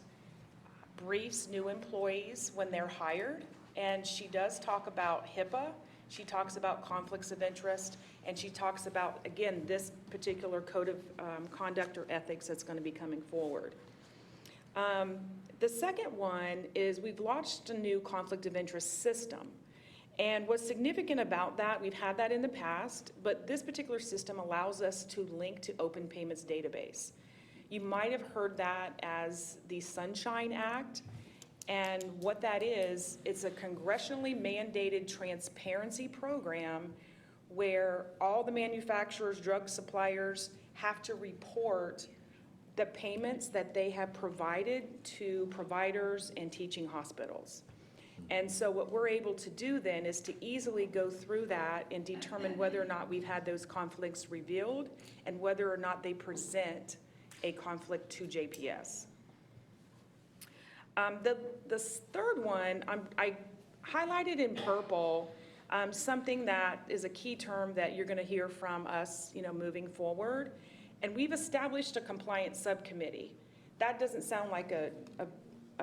briefs new employees when they're hired, and she does talk about HIPAA. She talks about conflicts of interest, and she talks about, again, this particular code of conduct or ethics that's going to be coming forward. The second one is we've launched a new conflict of interest system. And what's significant about that, we've had that in the past, but this particular system allows us to link to Open Payments Database. You might have heard that as the Sunshine Act. And what that is, it's a congressionally mandated transparency program where all the manufacturers, drug suppliers have to report the payments that they have provided to providers and teaching hospitals. And so what we're able to do then is to easily go through that and determine whether or not we've had those conflicts revealed and whether or not they present a conflict to JPS. The third one, I highlighted in purple something that is a key term that you're going to hear from us, moving forward. And we've established a compliance subcommittee. That doesn't sound like a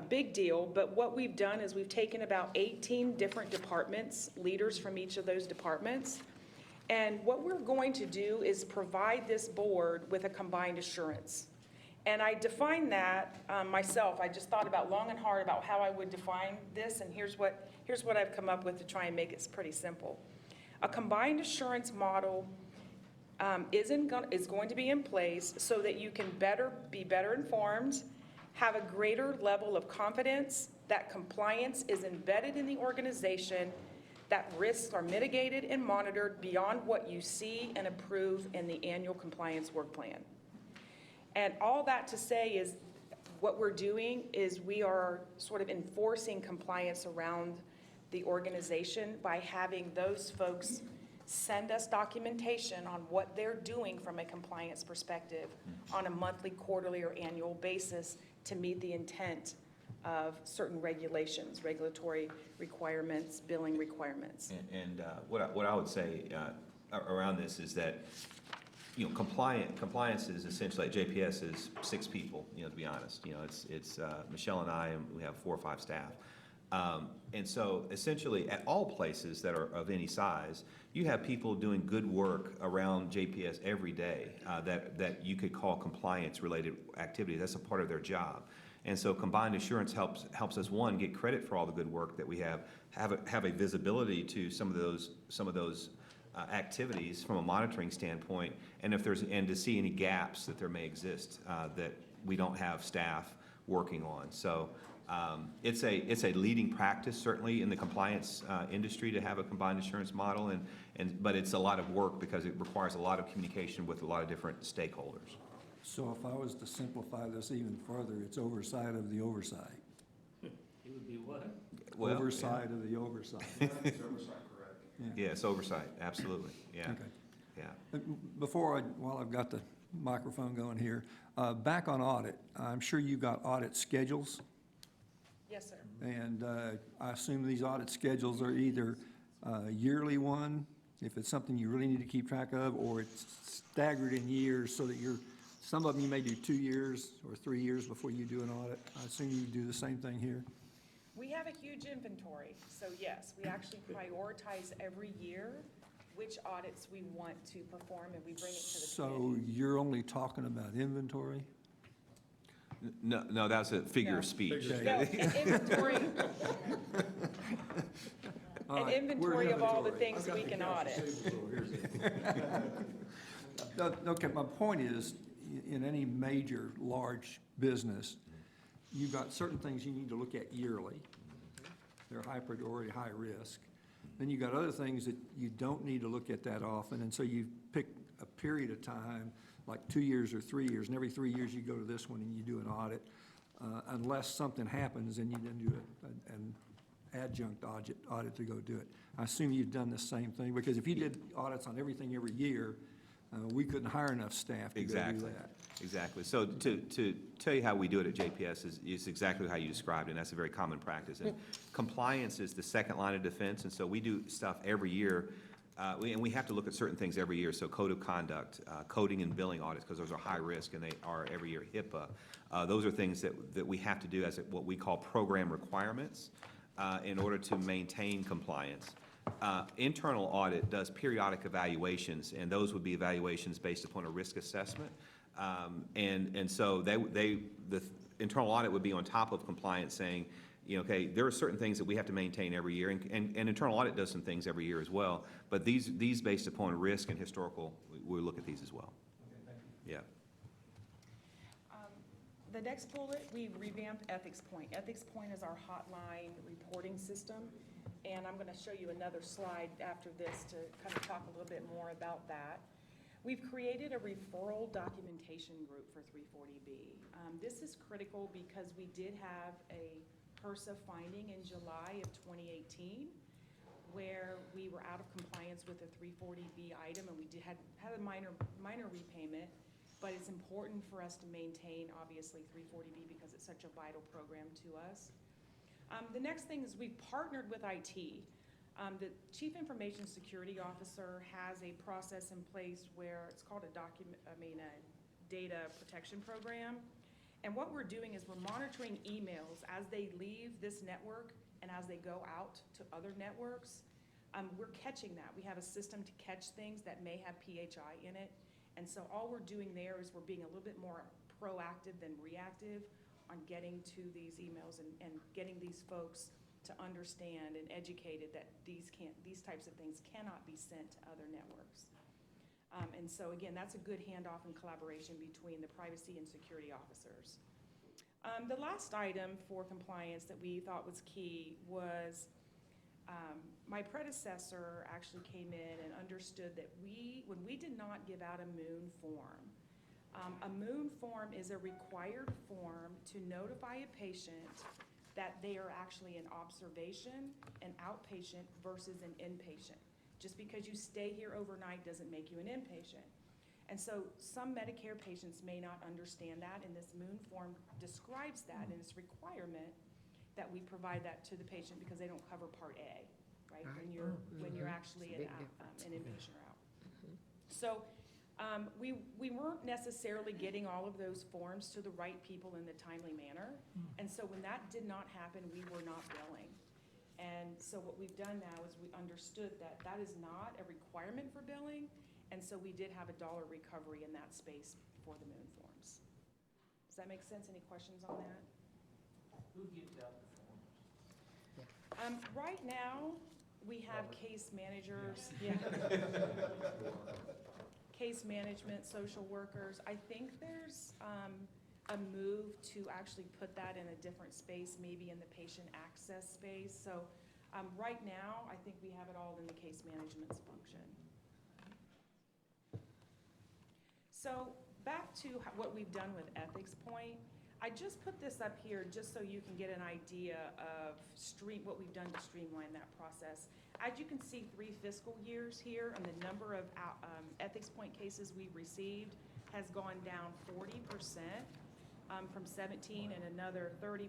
big deal, but what we've done is we've taken about 18 different departments, leaders from each of those departments. And what we're going to do is provide this board with a combined assurance. And I defined that myself. I just thought about long and hard about how I would define this, and here's what I've come up with to try and make it pretty simple. A combined assurance model is going to be in place so that you can be better informed, have a greater level of confidence that compliance is embedded in the organization, that risks are mitigated and monitored beyond what you see and approve in the annual compliance work plan. And all that to say is what we're doing is we are sort of enforcing compliance around the organization by having those folks send us documentation on what they're doing from a compliance perspective on a monthly, quarterly, or annual basis to meet the intent of certain regulations, regulatory requirements, billing requirements. And what I would say around this is that, compliance is essentially, at JPS is 6 people, to be honest. It's Michelle and I, and we have 4 or 5 staff. And so essentially at all places that are of any size, you have people doing good work around JPS every day that you could call compliance-related activity. That's a part of their job. And so combined assurance helps us, one, get credit for all the good work that we have a visibility to some of those activities from a monitoring standpoint, and to see any gaps that there may exist that we don't have staff working on. So It's a leading practice, certainly, in the compliance industry to have a combined insurance model, but it's a lot of work because it requires a lot of communication with a lot of different stakeholders. So if I was to simplify this even further, it's oversight of the oversight. It would be what? Well, Oversight of the oversight. Yes, oversight, absolutely, yeah, Okay. yeah. While I've got the microphone going here, back on audit, I'm sure you got audit schedules, Yes, sir. and I assume these audit schedules are either a yearly one, if it's something you really need to keep track of, or it's staggered in years so that some of them you may do 2 years or 3 years before you do an audit. I assume you do the same thing here? We have a huge inventory, so yes, we actually prioritize every year which audits we want to perform, and we bring it to the So committee. you're only talking about inventory? No, that's a figure of speech. No, inventory, All an right, inventory we're of all the inventory. things we can audit. Okay, my point is, in any major, large business, you've got certain things you need to look at yearly. They're high priority, high risk. Then you've got other things that you don't need to look at that often, and so you pick a period of time, like 2 years or 3 years, and every 3 years you go to this one and you do an audit. Unless something happens, and you then do an adjunct audit to go do it. I assume you've done the same thing, because if you did audits on everything every year, we couldn't hire enough staff to go do Exactly, that. exactly. So to tell you how we do it at JPS is exactly how you described it, and that's a very common practice. And compliance is the second line of defense, and so we do stuff every year, and we have to look at certain things every year. So code of conduct, coding and billing audits, because those are high risk, and they are every year. HIPAA, those are things that we have to do as what we call program requirements in order to maintain compliance. Internal audit does periodic evaluations, and those would be evaluations based upon a risk assessment. And so the internal audit would be on top of compliance, saying, okay, there are certain things that we have to maintain every year, and internal audit does some things every year as well. But these based upon risk and historical, we look at these as well. Yeah. The next bullet, we revamped Ethics Point. Ethics Point is our hotline reporting system, and I'm going to show you another slide after this to kind of talk a little bit more about that. We've created a referral documentation group for 340B. This is critical because we did have a HRSA finding in July of 2018 where we were out of compliance with a 340B item, and we had a minor repayment. But it's important for us to maintain, obviously, 340B because it's such a vital program to us. The next thing is we've partnered with IT. The Chief Information Security Officer has a process in place where it's called a data protection program. And what we're doing is we're monitoring emails as they leave this network and as they go out to other networks. We're catching that. We have a system to catch things that may have PHI in it. And so all we're doing there is we're being a little bit more proactive than reactive on getting to these emails and getting these folks to understand and educated that these types of things cannot be sent to other networks. And so again, that's a good handoff and collaboration between the privacy and security officers. The last item for compliance that we thought was key was my predecessor actually came in and understood that when we did not give out a MOON form, a MOON form is a required form to notify a patient that they are actually an observation, an outpatient versus an inpatient. Just because you stay here overnight doesn't make you an inpatient. And so some Medicare patients may not understand that, and this MOON form describes that, and it's a requirement that we provide that to the patient because they don't cover Part A. Right, when you're actually an inpatient route. So we weren't necessarily getting all of those forms to the right people in the timely manner. And so when that did not happen, we were not billing. And so what we've done now is we understood that that is not a requirement for billing. And so we did have a dollar recovery in that space for the MOON forms. Does that make sense? Any questions on that? Who gives out the forms? Right now, we have case managers, case management, social workers. I think there's a move to actually put that in a different space, maybe in the patient access space. So right now, I think we have it all in the case management's function. So back to what we've done with Ethics Point. I just put this up here just so you can get an idea of what we've done to streamline that process. As you can see, 3 fiscal years here, and the number of Ethics Point cases we've received has gone down 40% from 17 and another 30%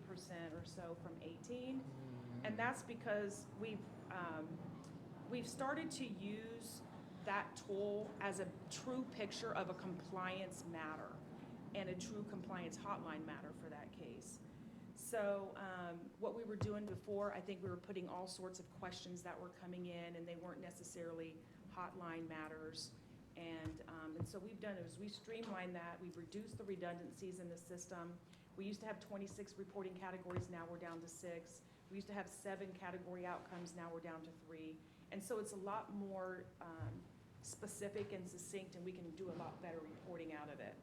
or so from 18. And that's because we've started to use that tool as a true picture of a compliance matter and a true compliance hotline matter for that case. So what we were doing before, I think we were putting all sorts of questions that were coming in, and they weren't necessarily hotline matters. And so we've done is we streamlined that. We've reduced the redundancies in the system. We used to have 26 reporting categories. Now we're down to 6. We used to have 7 category outcomes. Now we're down to 3. And so it's a lot more specific and succinct, and we can do a lot better reporting out of it.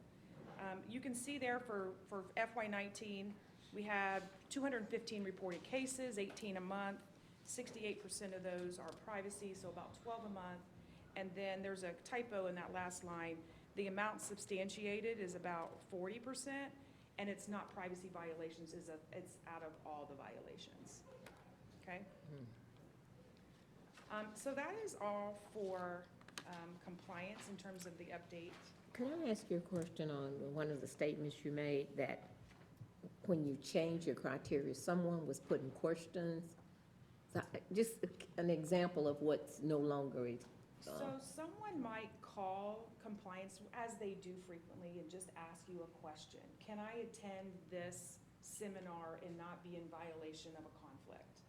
You can see there for FY19, we have 215 reported cases, 18 a month. 68% of those are privacy, so about 12 a month. And then there's a typo in that last line. The amount substantiated is about 40%, and it's not privacy violations, it's out of all the violations. Okay? So that is all for compliance in terms of the update. Can I ask you a question on one of the statements you made, that when you change your criteria, someone was putting questions? So, just an example of what's no longer. So someone might call compliance, as they do frequently, and just ask you a question. Can I attend this seminar and not be in violation of a conflict?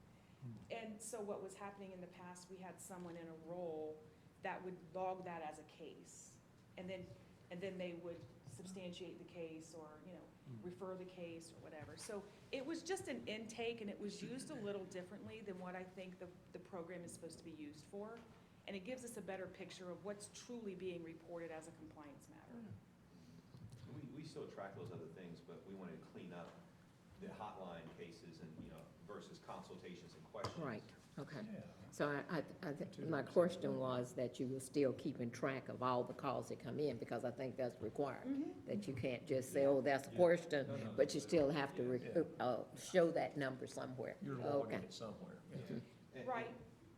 And so what was happening in the past, we had someone in a role that would log that as a case. And then they would substantiate the case, or, refer the case or whatever. So it was just an intake, and it was used a little differently than what I think the program is supposed to be used for. And it gives us a better picture of what's truly being reported as a compliance matter. We still track those other things, but we wanted to clean up the hotline cases and, versus consultations and questions. Right, okay. So my question was that you were still keeping track of all the calls that come in, because I think that's required. That you can't just say, oh, that's a question, but you still have to show that number somewhere. You're logging it somewhere. Right.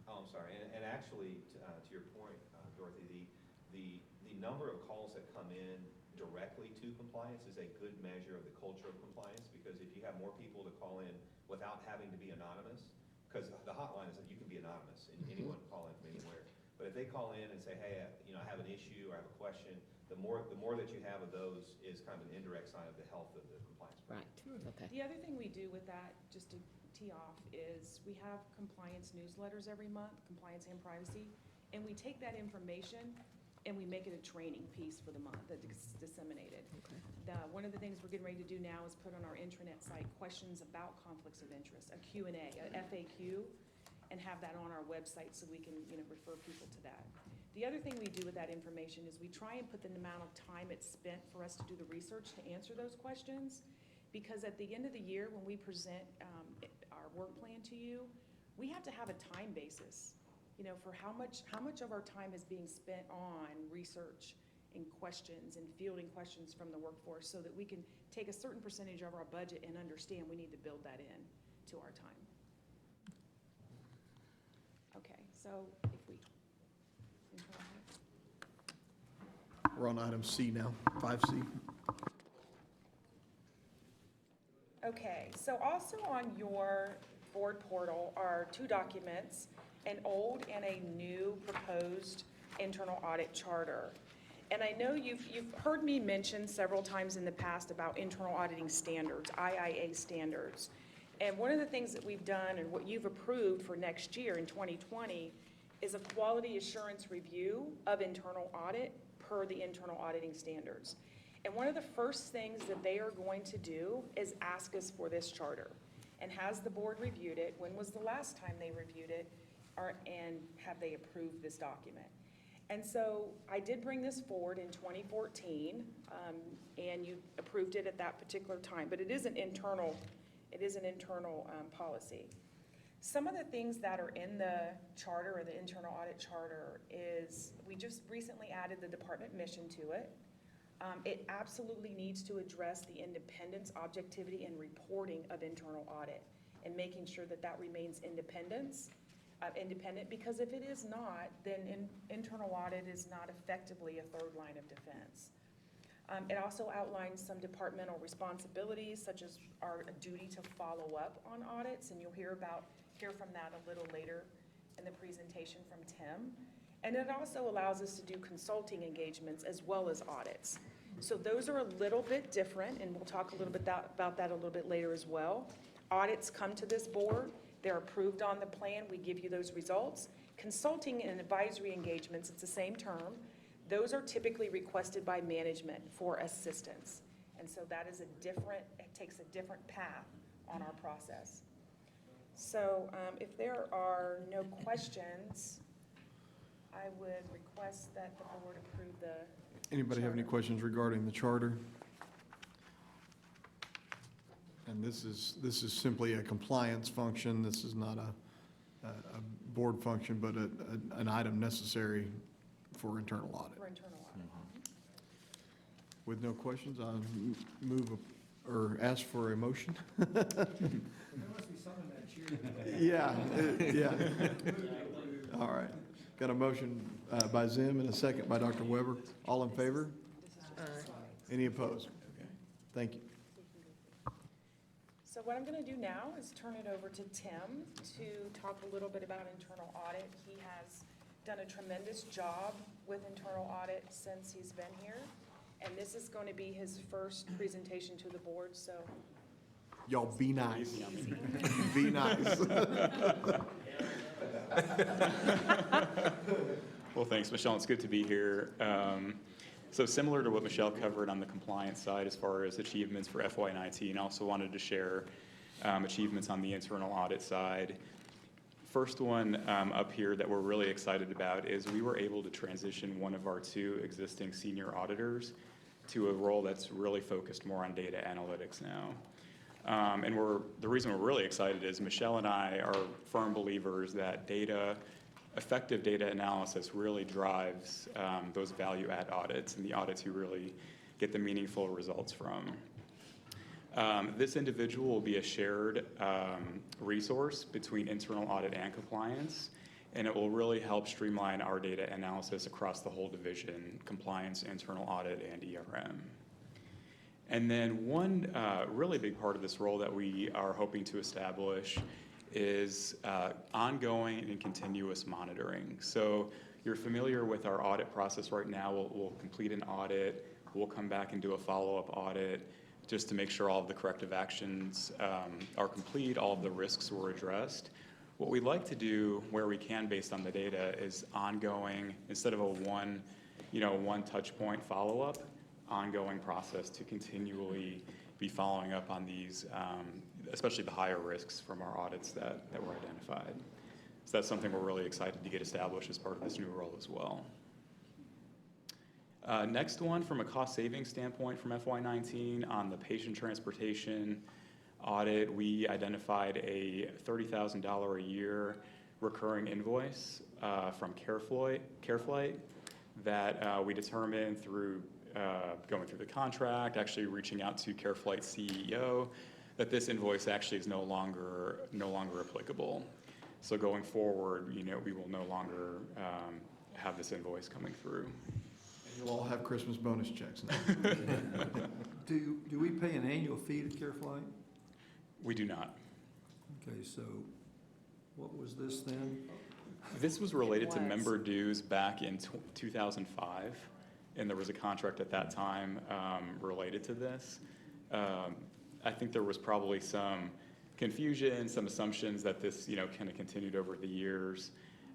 Oh, I'm sorry, and actually, to your point, Dorothy, the number of calls that come in directly to compliance is a good measure of the culture of compliance, because if you have more people to call in without having to be anonymous, because the hotline is that you can be anonymous, and anyone can call in from anywhere. But if they call in and say, hey, I have an issue or I have a question, the more that you have of those is kind of an indirect sign of the health of the compliance program. Right, okay. The other thing we do with that, just to tee off, is we have compliance newsletters every month, compliance and privacy, and we take that information and we make it a training piece for the month that gets disseminated. Okay. One of the things we're getting ready to do now is put on our intranet site questions about conflicts of interest, a Q&A, a FAQ, and have that on our website so we can refer people to that. The other thing we do with that information is we try and put the amount of time it's spent for us to do the research to answer those questions, because at the end of the year, when we present our work plan to you, we have to have a time basis, for how much of our time is being spent on research and questions and fielding questions from the workforce, so that we can take a certain percentage of our budget and understand we need to build that in to our time. Okay, so if we. We're on item C now, 5C. Okay, so also on your board portal are 2 documents, an old and a new proposed internal audit charter. And I know you've heard me mention several times in the past about internal auditing standards, IIA standards. And one of the things that we've done, and what you've approved for next year in 2020, is a quality assurance review of internal audit per the internal auditing standards. And one of the first things that they are going to do is ask us for this charter. And has the board reviewed it? When was the last time they reviewed it? And have they approved this document? And so I did bring this forward in 2014, and you approved it at that particular time, but it is an internal policy. Some of the things that are in the charter or the internal audit charter is, we just recently added the department mission to it. It absolutely needs to address the independence, objectivity, and reporting of internal audit, and making sure that that remains independent, because if it is not, then internal audit is not effectively a third line of defense. It also outlines some departmental responsibilities, such as our duty to follow up on audits, and you'll hear from that a little later in the presentation from Tim. And it also allows us to do consulting engagements as well as audits. So those are a little bit different, and we'll talk a little bit about that a little bit later as well. Audits come to this board, they're approved on the plan, we give you those results. Consulting and advisory engagements, it's the same term. Those are typically requested by management for assistance. And so that is it takes a different path on our process. So if there are no questions, I would request that the board approve the Anybody have any questions regarding the charter? And this is simply a compliance function. This is not a board function, but an item necessary for internal audit. for internal audit. With no questions, I'll move or ask for a motion. There must be something that cheer. Yeah, yeah. All right. Got a motion by Zim and a second by Dr. Weber. All in favor? Any opposed? Thank you. So what I'm going to do now is turn it over to Tim to talk a little bit about internal audit. He has done a tremendous job with internal audit since he's been here, and this is going to be his first presentation to the board, so. Y'all be nice. Be nice. Well, thanks, Michelle. It's good to be here. So similar to what Michelle covered on the compliance side as far as achievements for FY19, I also wanted to share achievements on the internal audit side. First one up here that we're really excited about is we were able to transition one of our two existing senior auditors to a role that's really focused more on data analytics now. And the reason we're really excited is Michelle and I are firm believers that effective data analysis really drives those value-add audits and the audits you really get the meaningful results from. This individual will be a shared resource between internal audit and compliance, and it will really help streamline our data analysis across the whole division, compliance, internal audit, and ERM. And then one really big part of this role that we are hoping to establish is ongoing and continuous monitoring. So you're familiar with our audit process right now. We'll complete an audit, we'll come back and do a follow-up audit just to make sure all of the corrective actions are complete, all of the risks were addressed. What we like to do where we can based on the data is ongoing, instead of a one touch point follow-up, ongoing process to continually be following up on these, especially the higher risks from our audits that were identified. So that's something we're really excited to get established as part of this new role as well. Next one, from a cost savings standpoint from FY19, on the patient transportation audit, we identified a $30,000 a year recurring invoice from CareFlight that we determined through going through the contract, actually reaching out to CareFlight's CEO, that this invoice actually is no longer applicable. So going forward, we will no longer have this invoice coming through. You'll all have Christmas bonus checks now. Do we pay an annual fee to CareFlight? We do not. Okay, so what was this then? This was related to member dues back in 2005, and there was a contract at that time related to this. I think there was probably some confusion, some assumptions that this, kind of continued over the years.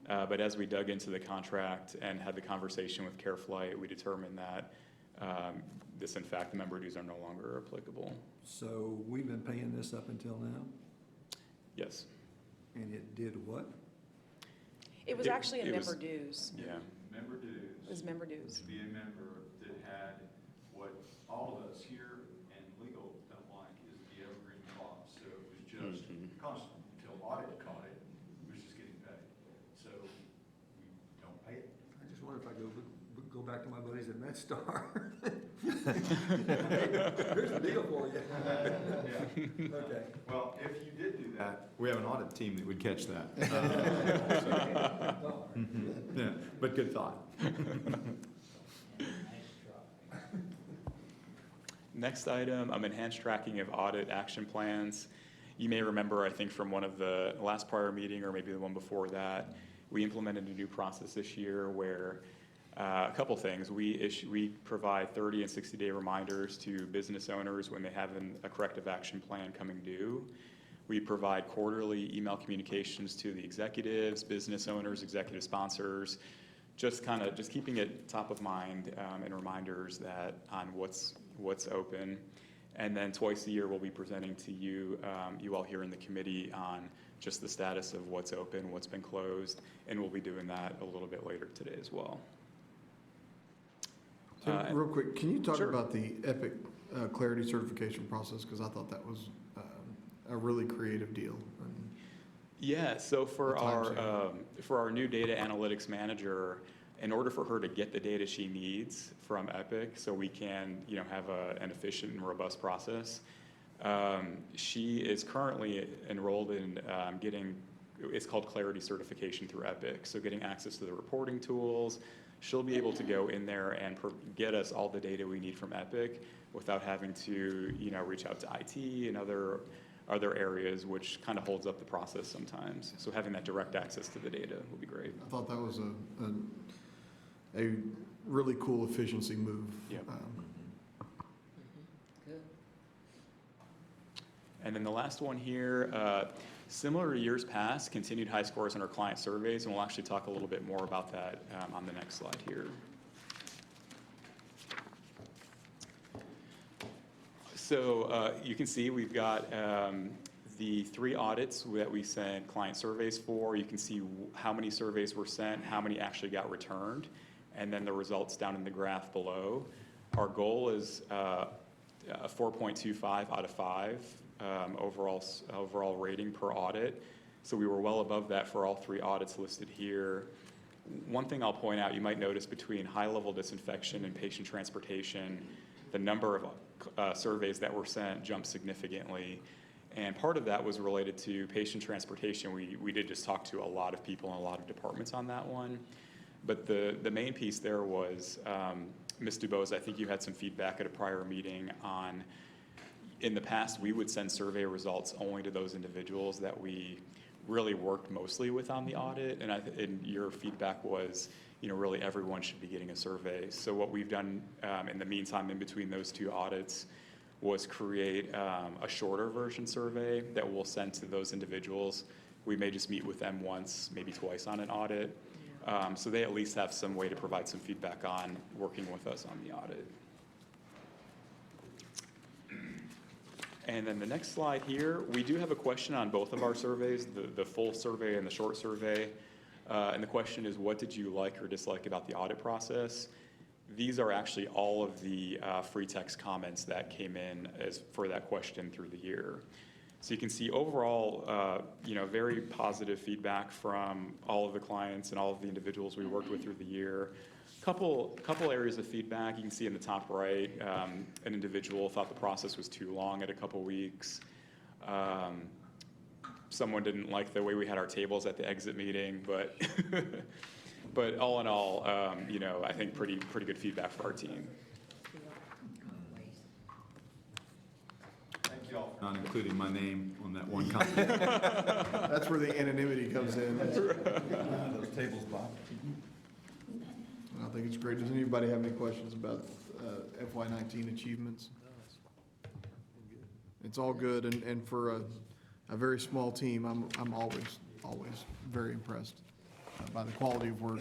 But as we dug into the contract and had the conversation with CareFlight, we determined that in fact, the member dues are no longer applicable. So we've been paying this up until now? Yes. And it did what? It was actually a member dues. Yeah. Member dues. was member dues. To be a member that had what all of us here and legal don't like is the evergreen clause. So it was just constant until audit caught it, it was just getting paid. So we don't pay it. I just wonder if I go back to my buddies at MedStar. Here's the deal for you. Okay. Well, if you did do that, we have an audit team that would catch that. Yeah, but good thought. Next item, enhanced tracking of audit action plans. You may remember, I think from one of the last prior meeting, or maybe the one before that, we implemented a new process this year where a couple things. We provide 30 and 60-day reminders to business owners when they have a corrective action plan coming due. We provide quarterly email communications to the executives, business owners, executive sponsors, just keeping it top of mind and reminders that on what's open. And then twice a year, we'll be presenting to you, you all here in the committee, on just the status of what's open, what's been closed, and we'll be doing that a little bit later today as well. Tim, real quick, can you talk Sure. about the EPIC clarity certification process? Because I thought that was a really creative deal. Yeah, so for The time our new data analytics manager, in order for her to get the data she needs from Epic, so we can have an efficient and robust process, she is currently enrolled in it's called clarity certification through Epic. So getting access to the reporting tools, she'll be able to go in there and get us all the data we need from Epic without having to reach out to IT and other areas, which kind of holds up the process sometimes. So having that direct access to the data will be great. I thought that was a really cool efficiency move. Yep. Good. And then the last one here, similar to years past, continued high scores in our client surveys, and we'll actually talk a little bit more about that on the next slide here. So you can see we've got the 3 audits that we sent client surveys for. You can see how many surveys were sent, how many actually got returned, and then the results down in the graph below. Our goal is a 4.25 out of 5 overall rating per audit. So we were well above that for all 3 audits listed here. One thing I'll point out, you might notice between high-level disinfection and patient transportation, the number of surveys that were sent jumped significantly. And part of that was related to patient transportation. We did just talk to a lot of people in a lot of departments on that one. But the main piece there was, Ms. Dubose, I think you had some feedback at a prior meeting on, in the past, we would send survey results only to those individuals that we really worked mostly with on the audit. And your feedback was, really everyone should be getting a survey. So what we've done in the meantime, in between those 2 audits, was create a shorter version survey that we'll send to those individuals. We may just meet with them once, maybe twice on an audit. So they at least have some way to provide some feedback on working with us on the audit. And then the next slide here, we do have a question on both of our surveys, the full survey and the short survey. And the question is, what did you like or dislike about the audit process? These are actually all of the free text comments that came in for that question through the year. So you can see overall, very positive feedback from all of the clients and all of the individuals we worked with through the year. Couple areas of feedback. You can see in the top right, an individual thought the process was too long at a couple weeks. Someone didn't like the way we had our tables at the exit meeting, but but all in all, I think pretty good feedback for our team. Thank you all for not including my name on that one comment. That's where the anonymity comes in. Those tables, Bob. I think it's great. Does anybody have any questions about FY19 achievements? It's all good, and for a very small team, I'm always very impressed by the quality of work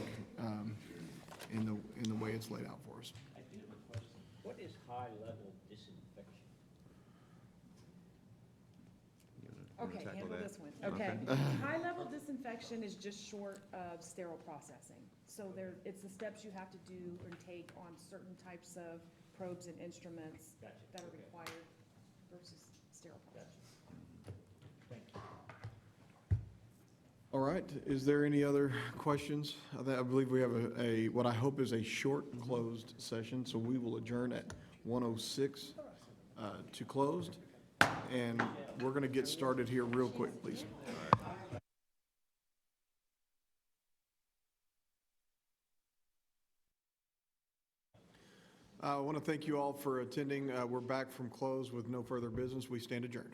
in the way it's laid out for us. I do have a question. What is high-level disinfection? Okay, handle this one. Okay. High-level disinfection is just short of sterile processing. So it's the steps you have to do and take on certain types of probes and instruments Gotcha, that are okay. required versus sterile process. Thank you. All right, is there any other questions? I believe we have what I hope is a short closed session, so we will adjourn at 1:06 to closed. And we're going to get started here real quick, please. I want to thank you all for attending. We're back from close with no further business. We stand adjourned.